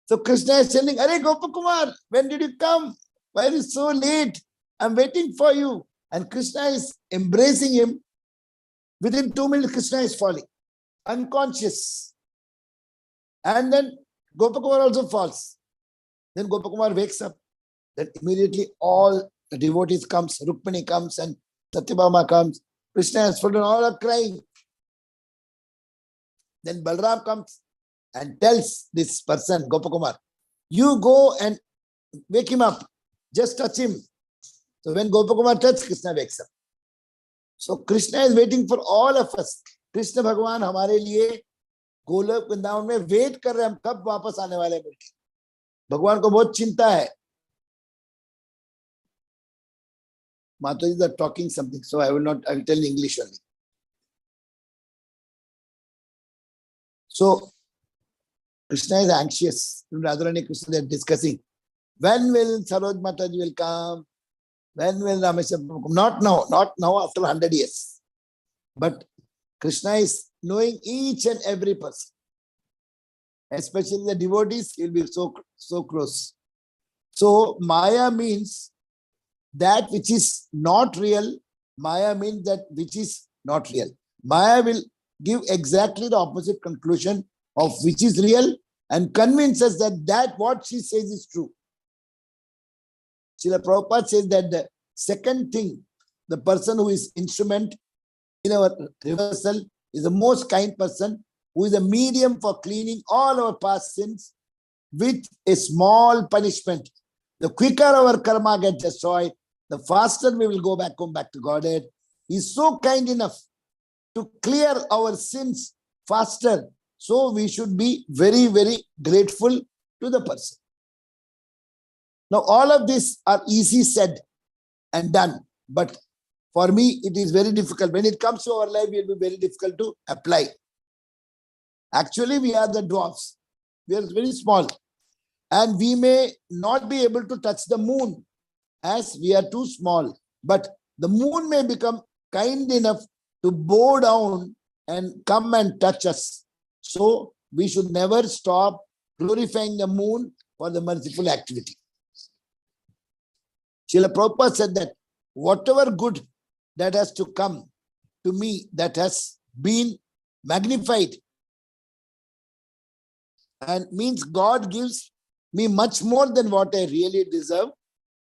so Krishna is telling, "Arey Gopakumar, when did you come? Why are you so late? I'm waiting for you." And Krishna is embracing him. Within 2 minutes, Krishna is falling, unconscious. And then Gopakumar also falls. Then Gopakumar wakes up. Then immediately all the devotees comes, Rukmini comes and Satyabhama comes. Krishna has fallen, all are crying. Then Balram comes and tells this person, Gopakumar, "You go and wake him up. Just touch him." So when Gopakumar touches, Krishna wakes up. So Krishna is waiting for all of us. Krishna Bhagwan हमारे लिए गोलोक वृंदावन में wait कर रहे हैं, हम कब वापस आने वाले हैं बोलके. भगवान को बहुत चिंता है. Mataji are talking something, so I will tell in English only. So Krishna is anxious. Radharani Krishna, they are discussing. When will Saroj Mataji will come? When will Rameswar come? Not now, after 100 years. But Krishna is knowing each and every person. Especially the devotees, he will be so close. So Maya means that which is not real. Maya means that which is not real. Maya will give exactly the opposite conclusion of which is real and convince us that what she says is true. Srila Prabhupada says that the second thing, the person who is instrument in our reversal is the most kind person, who is a medium for cleaning all our past sins with a small punishment. The quicker our karma gets destroyed, the faster we will go back home, back to Godhead. He is so kind enough to clear our sins faster. So we should be very, very grateful to the person. Now, all of these are easy said and done. But for me, it is very difficult. When it comes to our life, it will be very difficult to apply. Actually, we are the dwarfs. We are very small. And we may not be able to touch the moon as we are too small. But the moon may become kind enough to bow down and come and touch us. So we should never stop glorifying the moon for the merciful activity. Srila Prabhupada said that whatever good that has to come to me, that has been magnified, and means God gives me much more than what I really deserve,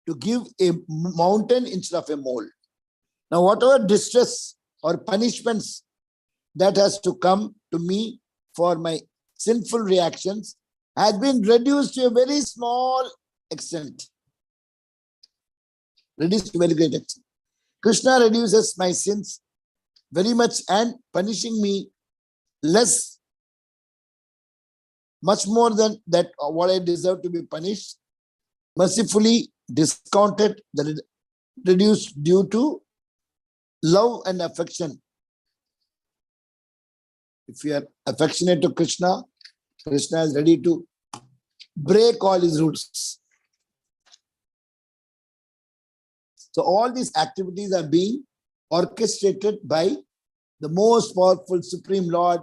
to give a mountain instead of a mole. Now, whatever distress or punishments that has to come to me for my sinful reactions has been reduced to a very small extent. Reduced to a very great extent. Krishna reduces my sins very much and punishing me less, much more than that what I deserve to be punished, mercifully discounted, reduced due to love and affection. If you are affectionate to Krishna, Krishna is ready to break all his rules. So all these activities are being orchestrated by the most powerful Supreme Lord,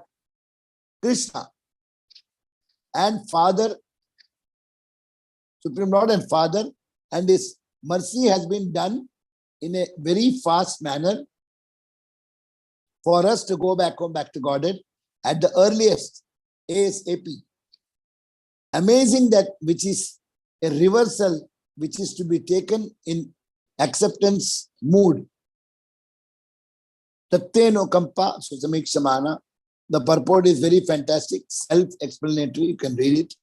Krishna, and Father, Supreme Lord and Father, and his mercy has been done in a very fast manner for us to go back home, back to Godhead at the earliest, ASAP. Amazing that which is a reversal, which is to be taken in acceptance mood. Tatteno kampa susamiksamana. The purport is very fantastic, self-explanatory. You can read it.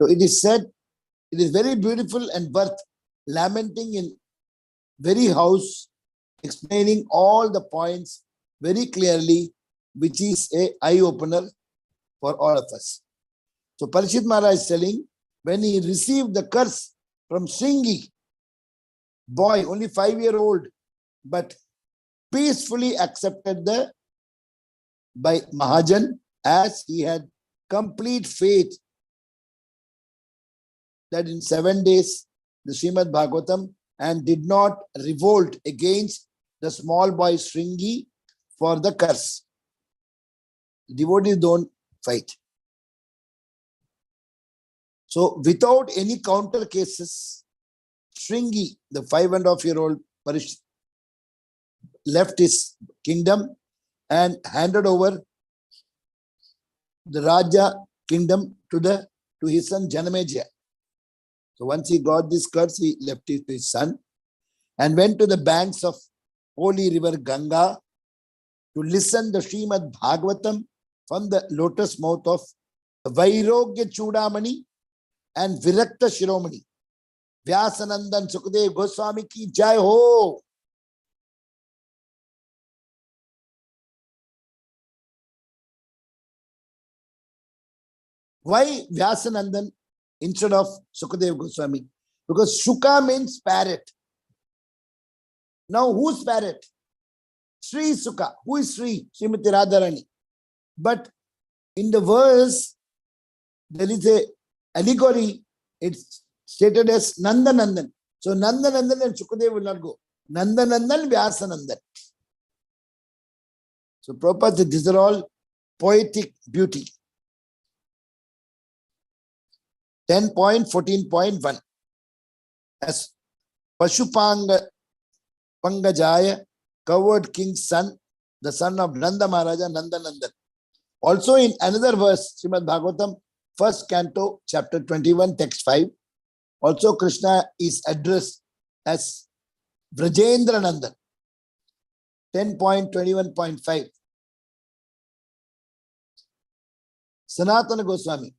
So it is said, it is very beautiful and worth lamenting in very house, explaining all the points very clearly, which is a eye-opener for all of us. So Parishit Maharaj is telling, when he received the curse from Sringi, boy, only 5-year-old, but peacefully accepted by Mahajan, as he had complete faith that in 7 days the Srimad Bhagavatam, and did not revolt against the small boy Sringi for the curse. Devotees don't fight. So without any counter cases, Sringi, the 5.5-year-old Parishit, left his kingdom and handed over the Raja kingdom to his son Janamejaya. So once he got this curse, he left it to his son and went to the banks of holy river Ganga to listen the Srimad Bhagavatam from the lotus mouth of Vairogya Chudamani and Virakta Shiromani. Vyasanandan Sukadev Goswami ki jai ho. Why Vyasanandan instead of Sukadev Goswami? Because Shuka means parrot. Now who's parrot? Sri Sukha. Who is Sri? Srimati Radharani. But in the verse, there is a allegory. It's stated as Nandanandan. So Nandanandan and Sukadev will not go. Nandanandan, Vyasanandan. So Prabhupada said these are all poetic beauty. 10.14.1. As Pashupanga Pangajaya, covered king's son, the son of Nanda Maharaja, Nandanandan. Also in another verse, Srimad Bhagavatam, 1st canto, chapter 21, text 5, also Krishna is addressed as Vrajendra Nandan. 10.21.5. Sanatana Goswami.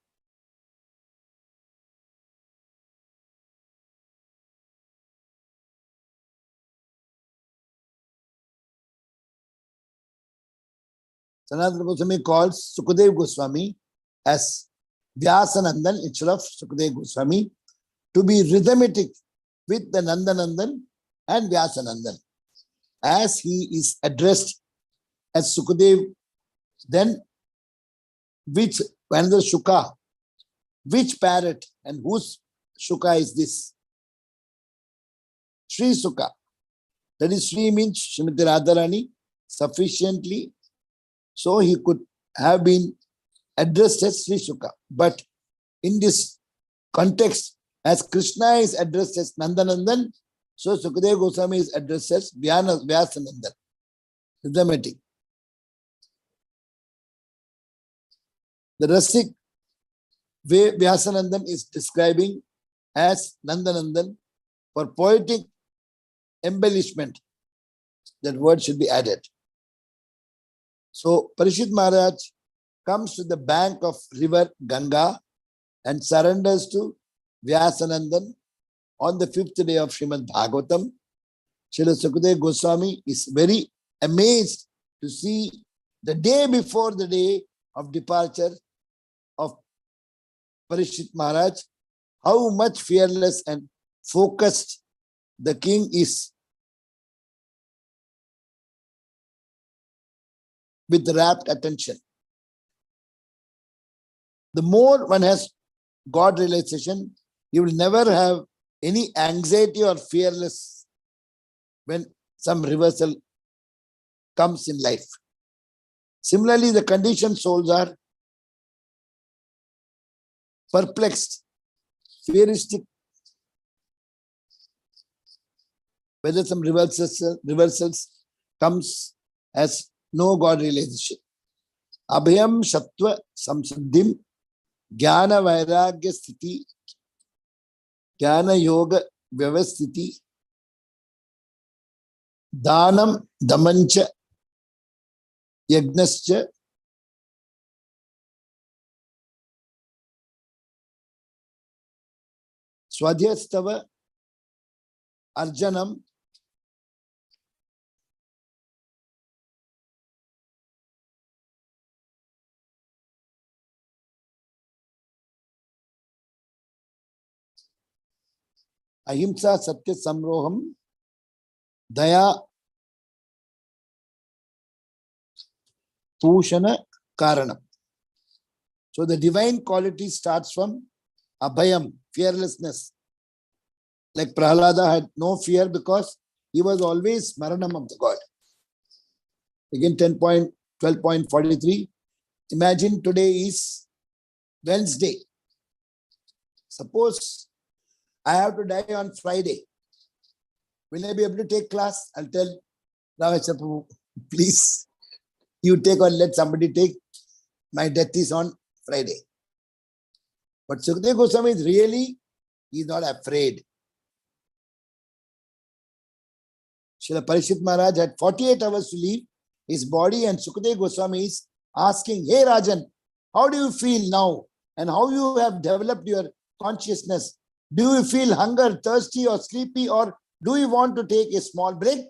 Sanatana Goswami calls Sukadev Goswami as Vyasanandan instead of Sukadev Goswami to be rhythmic with the Nandanandan and Vyasanandan. As he is addressed as Sukadev, then which another Shuka, which parrot and whose Shuka is this? Sri Sukha. That is, Sri means Srimati Radharani sufficiently, so he could have been addressed as Sri Sukha. But in this context, as Krishna is addressed as Nandanandan, so Sukadev Goswami is addressed as Vyasanandan. Rhythmic. The Rasik way Vyasanandan is describing as Nandanandan for poetic embellishment. That word should be added. So Parishit Maharaj comes to the bank of river Ganga and surrenders to Vyasanandan on the 5th day of Srimad Bhagavatam. Srila Sukadev Goswami is very amazed to see the day before the day of departure of Parishit Maharaj, how much fearless and focused the king is with rapt attention. The more one has God realization, you will never have any anxiety or fearless when some reversal comes in life. Similarly, the conditioned souls are perplexed, fearistic, whether some reversals comes as no God realization. Abhyam Sattva Samsiddhim Jnana Vairagya Sthiti Jnana Yoga Vyavasthiti Dhanam Damancha Yagnascha Swadhyastava Arjanam Ahimsa Satya Samroham Daya Pushana Karanam. So the divine quality starts from Abhayam, fearlessness. Like Prahlada had no fear because he was always Maranam of the God. Again, 10.12.43. Imagine today is Wednesday. Suppose I have to die on Friday. Will I be able to take class? I'll tell Rameswar, please, you take or let somebody take. My death is on Friday. But Sukadeva Goswami is really, he's not afraid. Srila Parishit Maharaj had 48 hours to leave his body, and Sukadeva Goswami is asking, hey Rajan, how do you feel now? And how you have developed your consciousness? Do you feel hunger, thirsty or sleepy, or do you want to take a small break?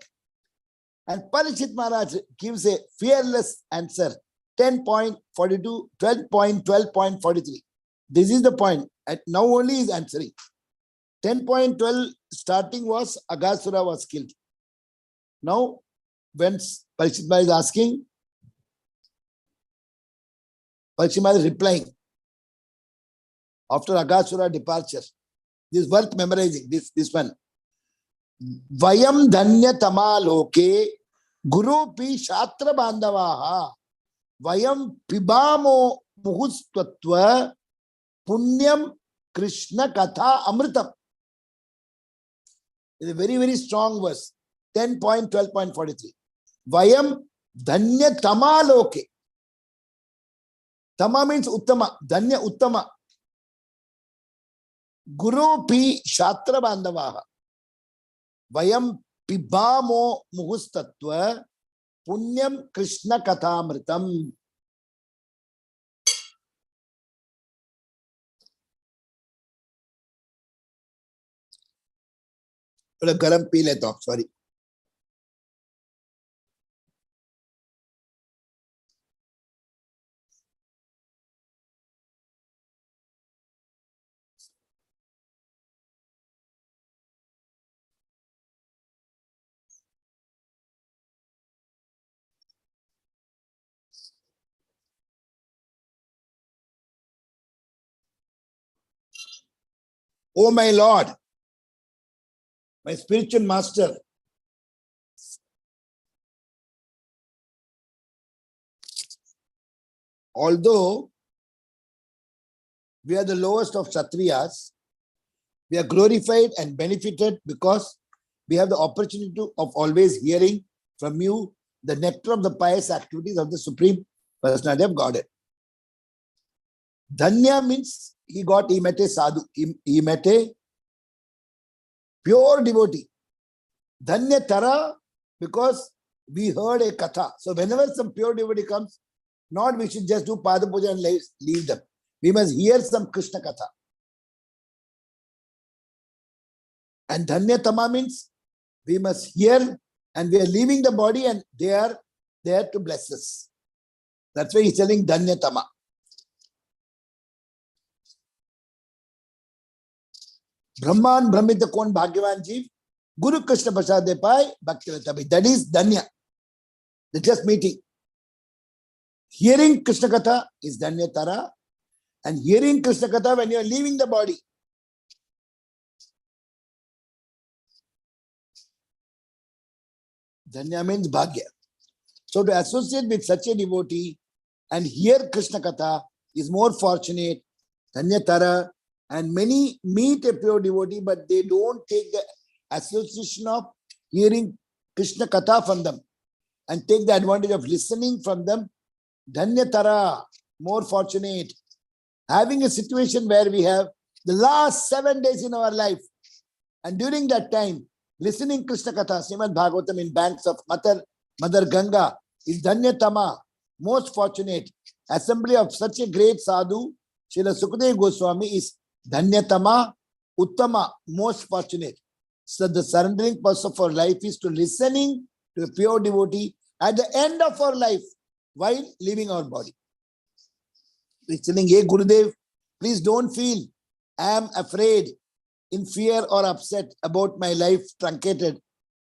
And Parishit Maharaj gives a fearless answer. 10.42, 12.12.43. This is the point. And now only he is answering. 10.12 starting was Aghasura was killed. Now, when Parishit Maharaj is asking, Parishit Maharaj is replying after Aghasura departure. This is worth memorizing, this one. Vayam dhanya tamaloke guru pi shatra bandavaha vayam pibamo muhustatva punyam Krishna katha amritam. It's a very, very strong verse. 10.12.43. Vayam dhanya tamaloke. Tama means uttama. Dhanya uttama. Guru pi shatra bandavaha. Vayam pibamo muhustatva punyam Krishna kathamritam. Garam pee leta hu, sorry. Oh my Lord, my spiritual master, although we are the lowest of Kshatriyas, we are glorified and benefited because we have the opportunity of always hearing from you the nectar of the pious activities of the Supreme Personality of Godhead. Dhanya means he met a sadhu, he met a pure devotee. Dhanya Tara, because we heard a katha. So whenever some pure devotee comes, not we should just do Pada Puja and leave them. We must hear some Krishna katha. And Dhanya Tama means we must hear, and we are leaving the body and they are there to bless us. That's why he's telling Dhanya Tama. Brahman Brahmita Kon Bhagyavan Jeev Guru Krishna Prasade Pai Bhakti Tabi. That is Dhanya. The just meeting. Hearing Krishna Katha is Dhanya Tara, and hearing Krishna Katha when you are leaving the body. Dhanya means Bhagya. So to associate with such a devotee and hear Krishna Katha is more fortunate. Dhanya Tara. And many meet a pure devotee, but they don't take the association of hearing Krishna Katha from them and take the advantage of listening from them. Dhanya Tara, more fortunate. Having a situation where we have the last 7 days in our life, and during that time, listening Krishna Katha, Srimad Bhagavatam in banks of Mother Ganga is Dhanya Tama. most fortunate. Assembly of such a great sadhu, Srila Sukadeva Goswami is Dhanyatama, Uttama, most fortunate. So the surrendering purpose of our life is to listening to a pure devotee at the end of our life while leaving our body. Listening, hey Gurudev, please don't feel I am afraid, in fear or upset about my life truncated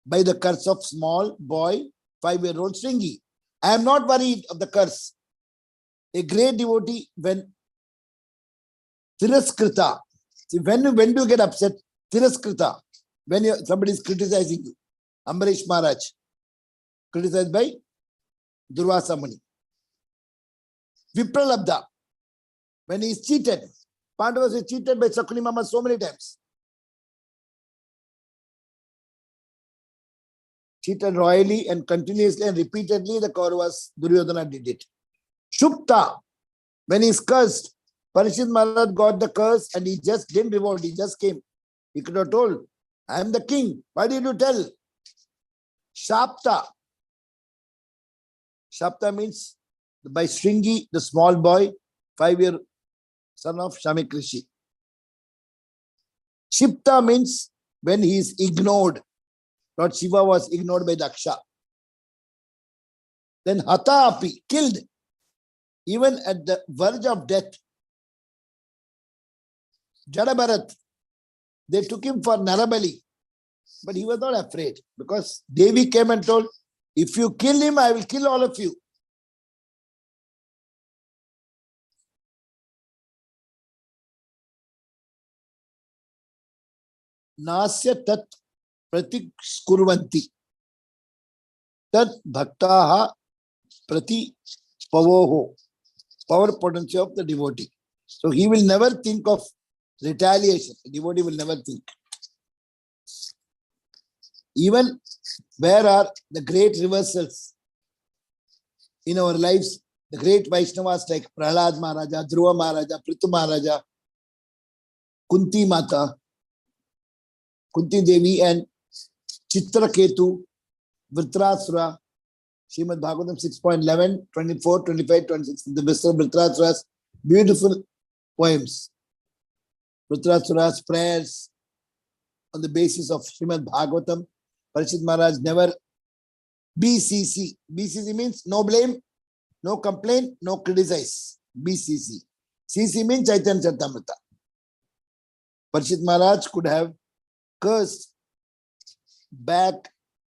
by the curse of small boy, 5-year-old Sringi. I am not worried of the curse. A great devotee, when Tiraskrita, see, when do you get upset? Tiraskrita, when somebody is criticizing you. Ambarish Maharaj, criticized by Durvasa Muni. Vipralabdha, when he is cheated. Pandavas is cheated by Sakuni Mama so many times. Cheated royally and continuously and repeatedly, the Kauravas, Duryodhana did it. Shupta, when he is cursed, Parishit Maharaj got the curse and he just didn't revolt, he just came. He could have told, I am the king. Why did you tell? Shapta. Shapta means by Shringi, the small boy, 5-year son of Shamik Rishi. Shipta means when he is ignored. Lord Shiva was ignored by Daksha. Then Hata Api, killed. Even at the verge of death. Jadabharat, they took him for Narabali. But he was not afraid because Devi came and told, if you kill him, I will kill all of you. Nasya tat pratik skurvanti. Tat bhaktaha prati pavoho. Power potency of the devotee. So he will never think of retaliation. The devotee will never think. Even where are the great reversals in our lives, the great Vaishnavas like Prahlad Maharaja, Dhruva Maharaja, Prithu Maharaja, Kunti Mata, Kunti Devi and Chitraketu, Vritrasura, Srimad Bhagavatam 6.11, 24, 25, 26, the Vritrasura's beautiful poems. Vritrasura's prayers on the basis of Srimad Bhagavatam. Parishit Maharaj never BCC. BCC means no blame, no complaint, no criticize. BCC. CC means Chaitanya Charitamrita. Parishit Maharaj could have cursed back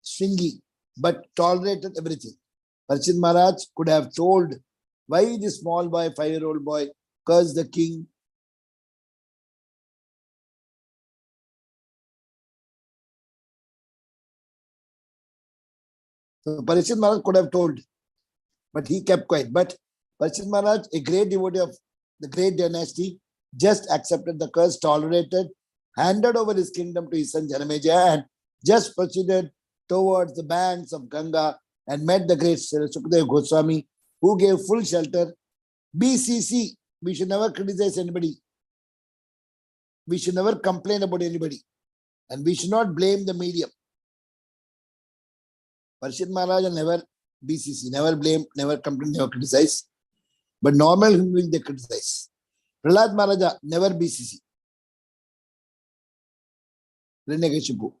Shringi, but tolerated everything. Parishit Maharaj could have told why this small boy, 5-year-old boy, cursed the king. So Parishit Maharaj could have told, but he kept quiet. But Parishit Maharaj, a great devotee of the great dynasty, just accepted the curse, tolerated, handed over his kingdom to his son Janamejaya, and just proceeded towards the banks of Ganga and met the great Sukadeva Goswami, who gave full shelter. BCC, we should never criticize anybody. We should never complain about anybody. And we should not blame the medium. Parishit Maharaj never BCC, never blame, never complain, never criticize. But normal human beings, they criticize. Prahlad Maharaja, never BCC. Hiranyakashipu.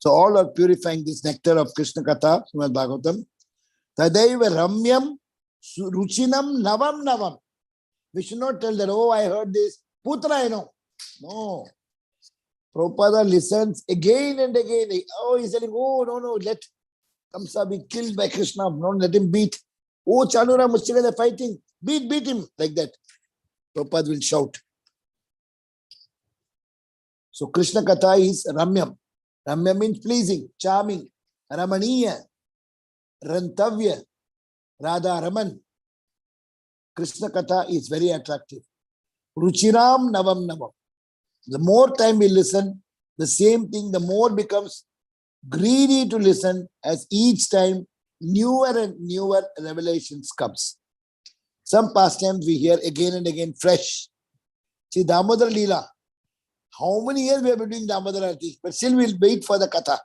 So all are purifying this nectar of Krishna Katha, Srimad Bhagavatam. Tadaiva Ramyam Ruchinam Navam Navam. We should not tell that, oh, I heard this. Putra, I know. No. Prabhupada listens again and again. Oh, he's telling, oh, no, let Kamsa be killed by Krishna. Don't let him beat. Oh, Chanura, Mushika, they're fighting. Beat him. Like that. Prabhupada will shout. So Krishna Katha is Ramyam. Ramya means pleasing, charming, Ramaniya, Rantavya, Radha Raman. Krishna Katha is very attractive. Ruchiram Navam Navam. The more time we listen, the same thing, the more becomes greedy to listen as each time newer and newer revelations comes. Some pastimes we hear again and again fresh. See, Damodar Leela, How many years we have been doing Damodar Arati, but still we'll wait for the Katha.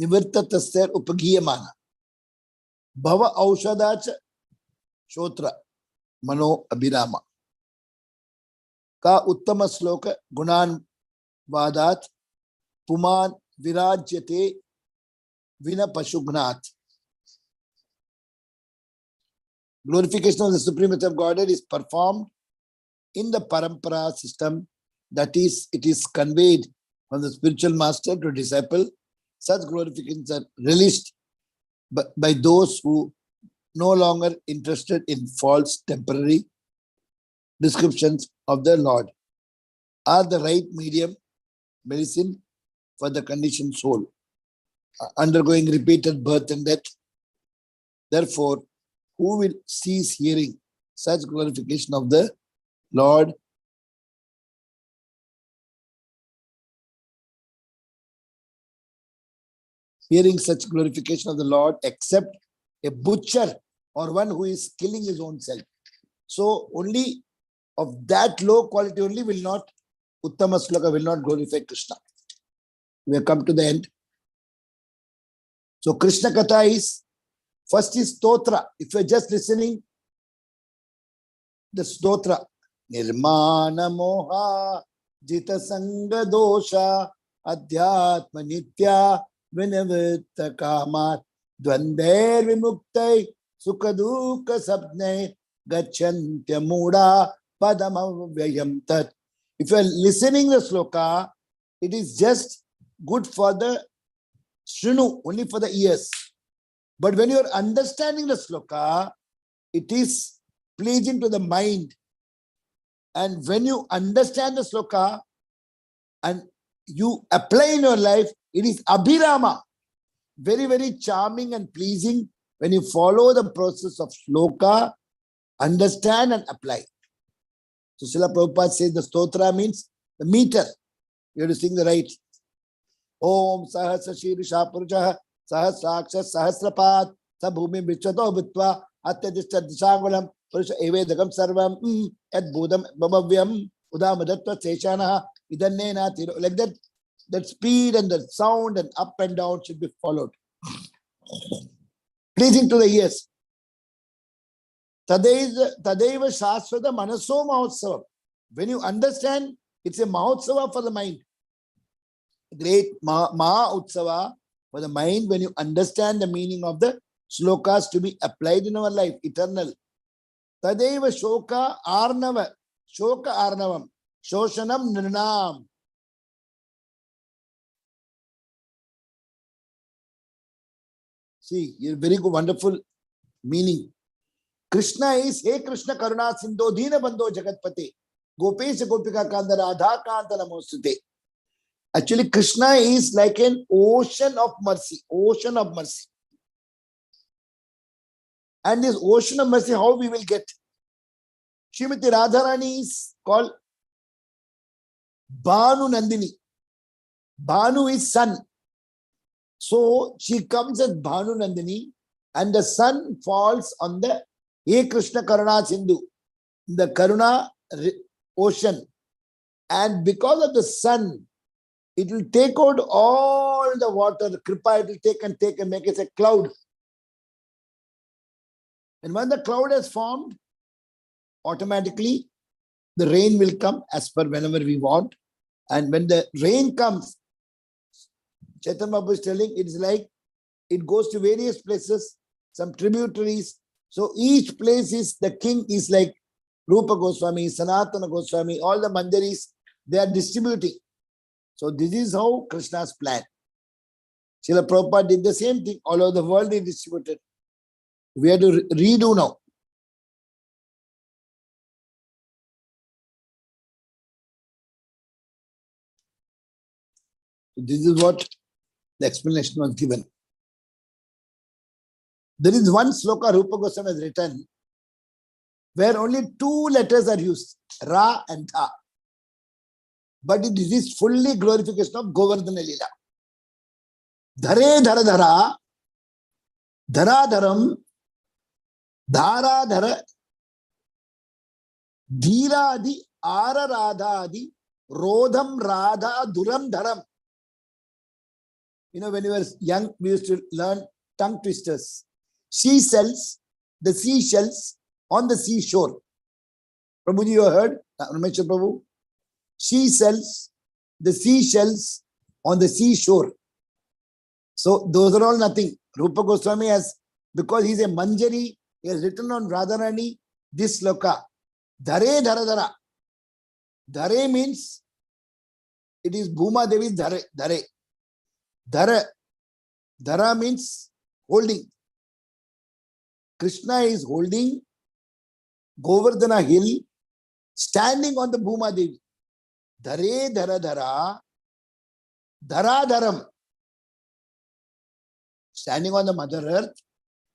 Nivartatasya upagiyamana. Bhava aushadacha shotra mano abhirama. Ka uttama sloka gunan vadat puman virajyate vina pashugnat. Glorification of the Supremacy of Godhead is performed in the parampara system. That is, it is conveyed from the spiritual master to disciple. Such glorifications are released by those who no longer interested in false temporary descriptions of the Lord, are the right medium medicine for the conditioned soul, undergoing repeated birth and death. Therefore, who will cease hearing such glorification of the Lord? Hearing such glorification of the Lord, except a butcher or one who is killing his own self. So only of that low quality only will not, Uttama Sloka will not glorify Krishna. We have come to the end. So Krishna Katha is, first is Stotra. If you are just listening, the Stotra. Nirmana Moha Jita Sangha Dosha Adhyatma Nitya Vinavritta Kamat Dvander Vimuktai Sukadukha Sabne Gachantya Muda Padamavyayam Tat. If you are listening the sloka, it is just good for the Shrinu, only for the ears. But when you are understanding the sloka, it is pleasing to the mind. And when you understand the sloka and you apply in your life, it is abhirama. Very, very charming and pleasing when you follow the process of sloka, understand and apply. So Srila Prabhupada says the stotra means the meter. You have to sing the right. Om Sahasra Shirisha Purushah Sahasraksha Sahasrapat Sabhumi Vichvato Vitva Atyadishta Dishangulam Purusha Evedagam Sarvam Ed Budam Babavyam Udamadatva Seshanaha Idannena Tiro. Like that, that speed and the sound and up and down should be followed. Pleasing to the ears. Tadaiva Shaswata Manaso Mahotsava. When you understand, it's a Mahotsava for the mind. Great Maha Utsava for the mind when you understand the meaning of the slokas to be applied in our life, eternal. Tadaiva Shoka Arnava. Shoka Arnavam. Shoshanam Nirnam. See, a very good, wonderful meaning. Krishna is, Hey Krishna Karuna Sindho Dina Bandho Jagatpate Gopesha Gopika Kanda Radha Kanta Namostute. Actually, Krishna is like an ocean of mercy. Ocean of mercy. And this ocean of mercy, how we will get? Srimati Radharani is called Bhanu Nandini. Bhanu is sun. So she comes as Bhanu Nandini and the sun falls on the Hey Krishna Karuna Sindhu, the Karuna ocean. And because of the sun, it will take out all the water, the kripa, it will take and make it a cloud. And when the cloud has formed, automatically the rain will come as per whenever we want. And when the rain comes, Chaitanya Mahaprabhu is telling, it's like it goes to various places, some tributaries. So each place is, the king is like Rupa Goswami, Sanatana Goswami, all the mandiris, they are distributing. So this is how Krishna's plan. Srila Prabhupada did the same thing. All over the world he distributed. We have to redo now. So this is what the explanation was given. There is one sloka Rupa Goswami has written where only two letters are used, Ra and Tha. But it is fully glorification of Govardhana Leela. Dhare dhara dhara, dhara dharam, Dharadhara, Dhiradi, Ara Radhadi, Rodham Radha Duram Dharam. You know, when you were young, we used to learn tongue twisters. She sells the seashells on the seashore. Prabhuji, you heard? Rameswar Prabhu? She sells the seashells on the seashore. So those are all nothing. Rupa Goswami has, because he's a Manjari, he has written on Radharani this sloka. Dhare Dharadhara. Dhare means it is Bhuma Devi's Dhare. Dhare. Dhara. Dhara means holding. Krishna is holding Govardhana hill, standing on the Bhuma Devi. Dhare Dharadhara. Dharadharam. Standing on the Mother Earth,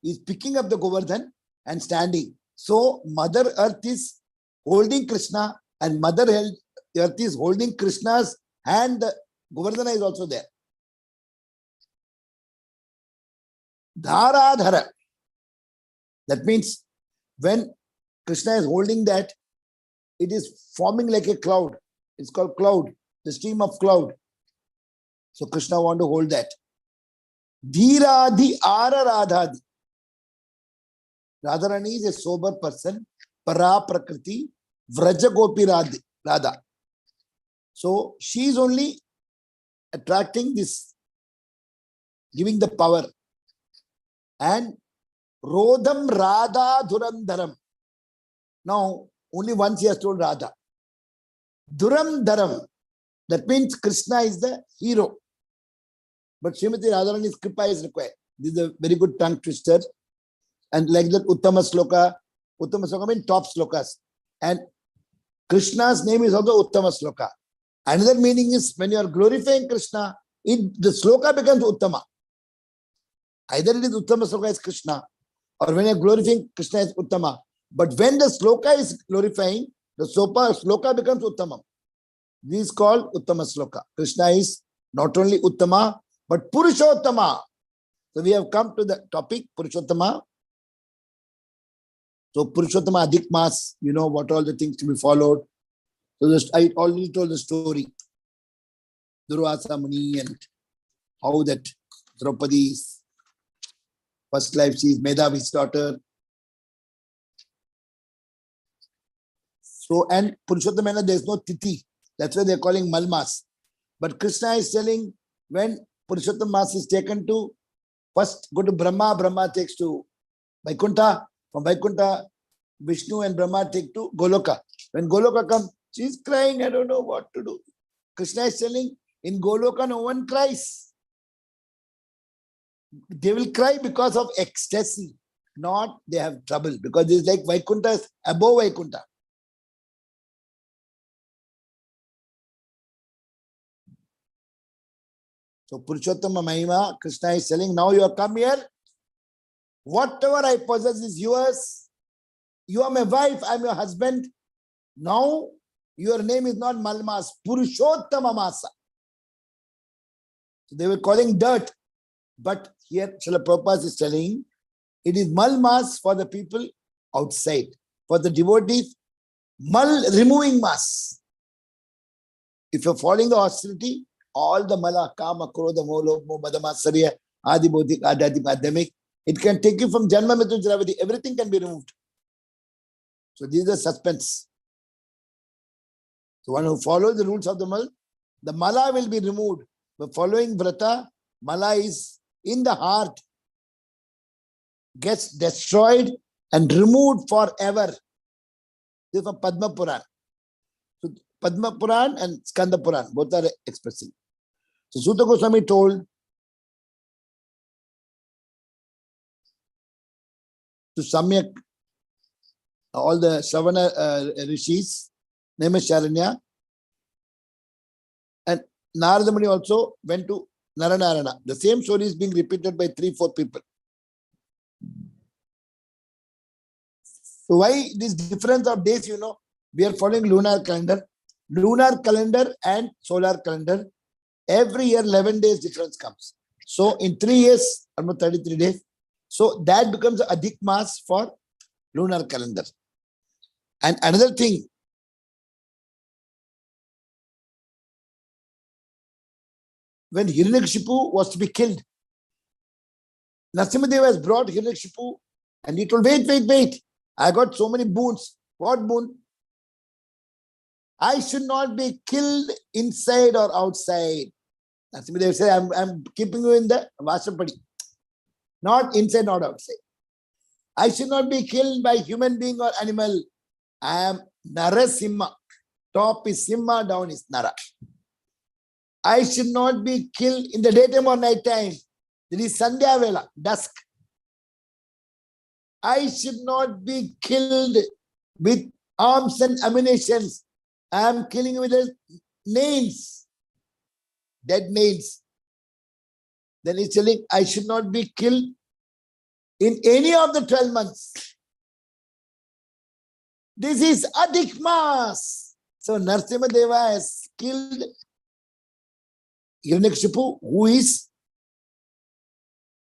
is picking up the Govardhan and standing. So Mother Earth is holding Krishna and Mother Earth is holding Krishna's hand. The Govardhana is also there. Dharadhara. That means when Krishna is holding that, it is forming like a cloud. It's called cloud, the stream of cloud. So Krishna want to hold that. Dhiradi Ara Radhadi. Radharani is a sober person. Para Prakriti, Vraja Gopi Radha. So she is only attracting this, giving the power. And Rodham Radha Dhuram Dharam. Now, only once he has told Radha. Dhuram Dharam. That means Krishna is the hero. But Srimati Radharani's kripa is required. This is a very good tongue twister. And like that Uttama Sloka means top slokas. And Krishna's name is also Uttama Sloka. Another meaning is when you are glorifying Krishna, the sloka becomes Uttama. Either it is Uttama Sloka is Krishna, or when you are glorifying Krishna is Uttama. But when the sloka is glorifying, the sloka becomes Uttama. This is called Uttama Sloka. Krishna is not only Uttama, but Purushottama. So we have come to the topic, Purushottama. So Purushottama Adhik Mas, you know what all the things to be followed. So I already told the story. Durvasa Muni and how that Draupadi's first life, she is Medhavi's daughter. So, and Purushottama, there is no Tithi. That's why they are calling Malmas. But Krishna is telling when Purushottam Mas is taken to, first go to Brahma, Brahma takes to Vaikuntha, from Vaikuntha, Vishnu and Brahma take to Goloka. When Goloka comes, she is crying, I don't know what to do. Krishna is telling, in Goloka no one cries. They will cry because of ecstasy, not they have trouble, because it's like Vaikuntha is above Vaikuntha. So Purushottama Mahima, Krishna is telling, now you have come here. Whatever I possess is yours. You are my wife, I am your husband. Now your name is not Malmas, Purushottama Masa. So they were calling dirt. But here Srila Prabhupada is telling, it is Malmas for the people outside. For the devotees, Mal removing mas. If you are following the hostility, all the Mala, Kama, Krodha, Molo, Madama, Sarya, Adi Bodhik, Adadi, Adamik, it can take you from Janma Mritu Jaravati. Everything can be removed. So these are suspense. So one who follows the rules of the Mala will be removed. But following Vrata, Mala is in the heart, gets destroyed and removed forever. This is from Padma Puran. So Padma Puran and Skanda Puran, both are expressing. So Sutta Goswami told to Samyak, all the Shravana rishis, Naimisharanya, and Narada Muni also went to Naranarana. The same story is being repeated by 3-4 people. So why this difference of days, you know, we are following lunar calendar and solar calendar. Every year 11 days difference comes. So in 3 years, almost 33 days. So that becomes Adhik Mas for lunar calendar. And another thing, when Hiranyakashipu was to be killed, Narasimhadeva has brought Hiranyakashipu and he told, wait. I got so many boons. What boon? I should not be killed inside or outside. Narasimhadeva said, I'm keeping you in the Vasapadi. Not inside, not outside. I should not be killed by human being or animal. I am Narasimha. Top is Simha, down is Nara. I should not be killed in the daytime or night time. There is Sandhya Vela, dusk. I should not be killed with arms and ammunitions. I am killing with the nails, dead nails. Then he's telling, I should not be killed in any of the 12 months. This is Adhik Mas. So Narasimhadeva has killed Hiranyakashipu, who is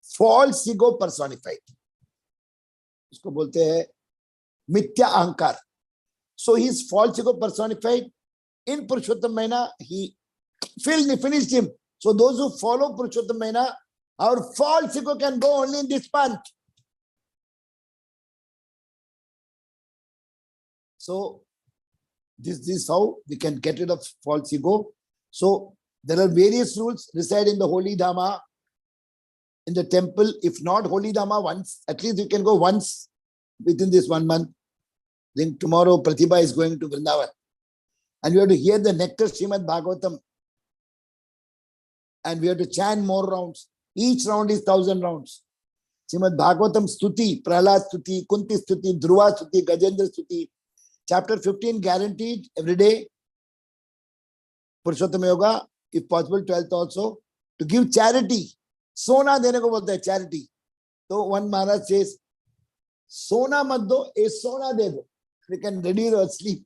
false ego personified. उसको बोलते हैं मिथ्या अहंकार. So he is false ego personified. In Purushottam Mahina, he finished him. So those who follow Purushottam Mahina, our false ego can go only in this month. So this is how we can get rid of false ego. So there are various rules. Reside in the holy Dhamma, in the temple. If not holy Dhamma once, at least you can go once within this 1 month. Then tomorrow Pratibha is going to Vrindavan. And we have to hear the nectar Srimad Bhagavatam. And we have to chant more rounds. Each round is 1,000 rounds. Srimad Bhagavatam Stuti, Prahlad Stuti, Kunti Stuti, Dhruva Stuti, Gajendra Stuti. Chapter 15 guaranteed every day. Purushottam Yoga, if possible 12th also. To give charity. Sona dene ko bolte hai, charity. So one Maharaj says, Sona mat do, a sona de do. We can reduce our sleep.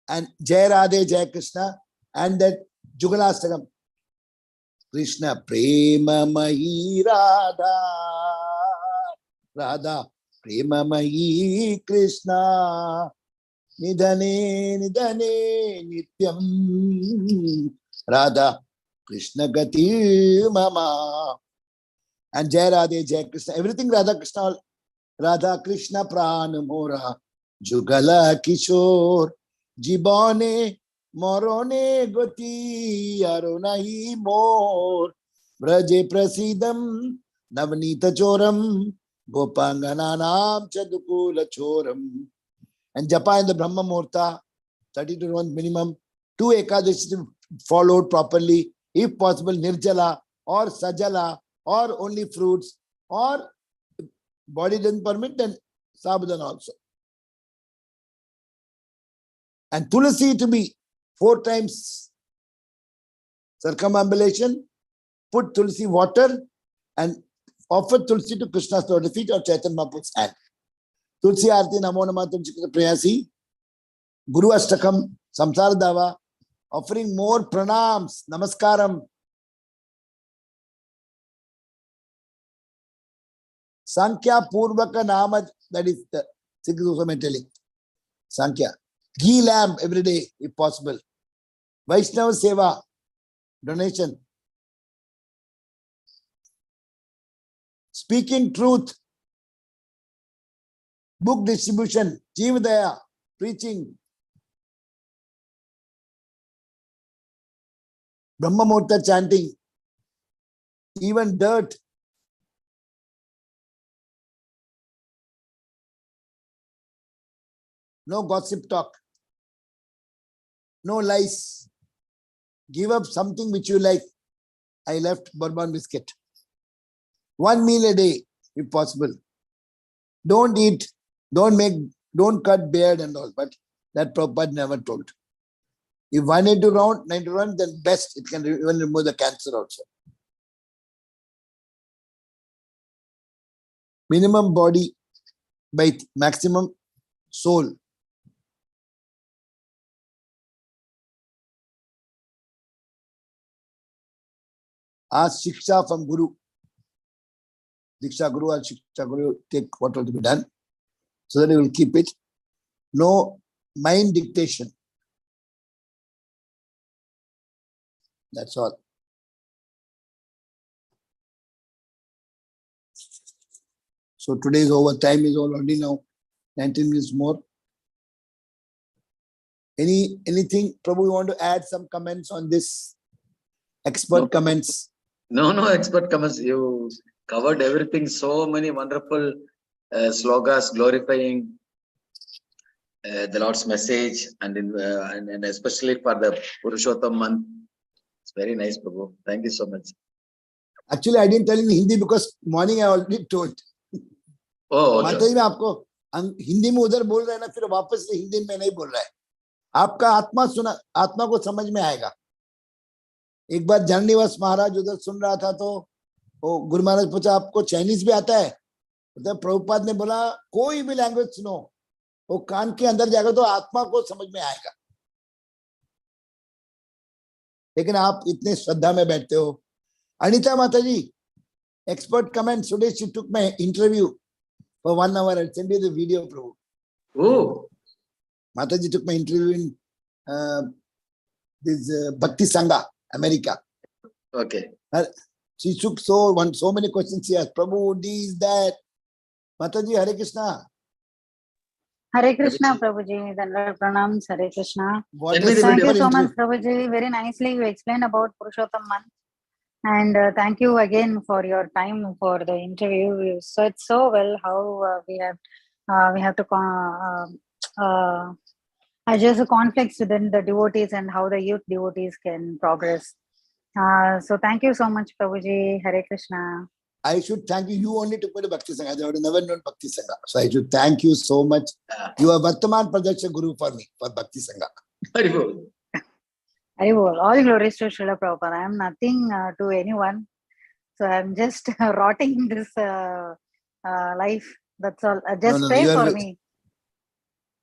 And Jai Radhe, Jai Krishna, and that Jugalastakam. Krishna Prema Mahi Radha. Radha Prema Mahi Krishna. Nidhane Nityam. Radha Krishna Gati Mama. And Jai Radhe, Jai Krishna. Everything Radha Krishna. Radha Krishna Pran Mora. Jugala Kishore. Jibane Morone Goti Aronahi Mor. Braje Prasidam Navnita Choram. Gopangananam Chadukula Choram. And Japa in the Brahma Muhurta, 32 rounds minimum. 2 Ekadashi followed properly. If possible, Nirjala or Sajala or only fruits, or body doesn't permit, then Sabudan also. And Tulasi to be 4 times circumambulation. Put Tulasi water and offer Tulasi to Krishna's lotus feet or Chaitanya Mahaprabhu's hand. Tulsi Arti Namo Namah Tulsi Prayasi. Guru Ashtakam, Samsara Dava, offering more pranams, namaskaram. Sankhya Purvaka Namad, that is the Sikh Goswami telling. Sankhya. Ghee lamp every day, if possible. Vaishnava Seva, donation. Speaking truth. Book distribution, Jivadaya, preaching. Brahma Muhurta chanting. Even dirt. No gossip talk. No lies. Give up something which you like. I left bourbon biscuit. 1 meal a day, if possible. Don't eat, don't cut beard and all, but that Prabhupada never told. If 180 round, 90 round, then best. It can even remove the cancer also. Minimum body by maximum soul. Ask Shiksha from Guru. Diksha Guru and Shiksha Guru take what will be done. so that you will keep it. No mind dictation. That's all. So today's overtime is already now 19 minutes more. Anything, Prabhu, you want to add some comments on this? Expert comments. No expert comments. You covered everything. So many wonderful slogas glorifying the Lord's message, and especially for the Purushottam month. It's very nice, Prabhu. Thank you so much. Actually, I didn't tell in Hindi because morning I already told. Oh, माता जी मैं आपको हिंदी में उधर बोल रहे हैं ना, फिर वापस से हिंदी में नहीं बोल रहा है. आपका आत्मा को समझ में आएगा. एक बार जाननीवास महाराज उधर सुन रहा था तो वो गुरु महाराज पूछा आपको चाइनीज भी आता है? तो प्रभुपाद ने बोला कोई भी लैंग्वेज सुनो, वो कान के अंदर जाएगा तो आत्मा को समझ में आएगा. लेकिन आप इतने श्रद्धा में बैठते हो. अनिता माता जी, expert comment. Today she took my interview for 1 hour. I'll send you the video, Prabhu. Oh. Mataji took my interview in this Bhakti Sangha, America. Okay. She took so many questions. She asked, Prabhu, this, that. Mataji, Hare Krishna. Hare Krishna, Prabhuji. Dandavad pranams, Hare Krishna. What Send me the Thank video. you so much, Prabhuji. Very nicely you explained about Purushottam month. And thank you again for your time for the interview. You said so well how we have to adjust the conflicts within the devotees and how the youth devotees can progress. So thank you so much, Prabhuji. Hare Krishna. I should thank you. You only took me to Bhakti Sangha. I would have never known Bhakti Sangha. So I should thank you so much. You are Vartaman Prajaksha Guru for me, for Bhakti Sangha. Very good. All glories to Srila Prabhupada. I am nothing to anyone. So I am just rotting this life. That's all. Just pray for me.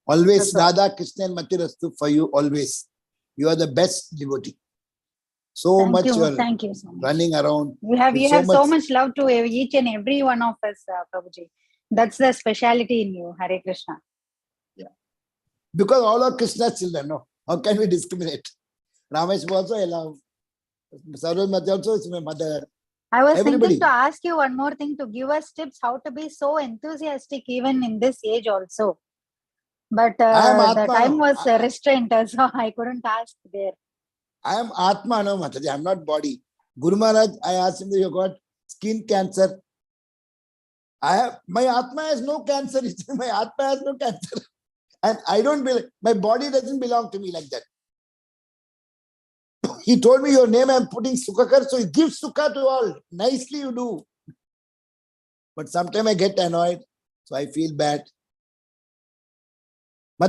Always Radha, Krishna and Matirastu for you, always. You are the best devotee. Thank you so much. Running around. You have so much love to each and every one of us, Prabhuji. That's the speciality in you, Hare Krishna. Yeah. Because all are Krishna's children, no? How can we discriminate? Rameswar also I love. Sarvamati also is my mother. I was thinking to ask you one more thing, to give us tips how to be so enthusiastic even in this age also. But the time was restrained, so I couldn't ask there. I am Atma, no Mataji. I am not body. Guru Maharaj, I asked him that you got skin cancer. My Atma has no cancer. My Atma has no cancer. And I don't believe, my body doesn't belong to me like that. He told me your name, I am putting Sukhakar, so he gives Sukha to all. Nicely you do. But sometimes I get annoyed, so I feel bad.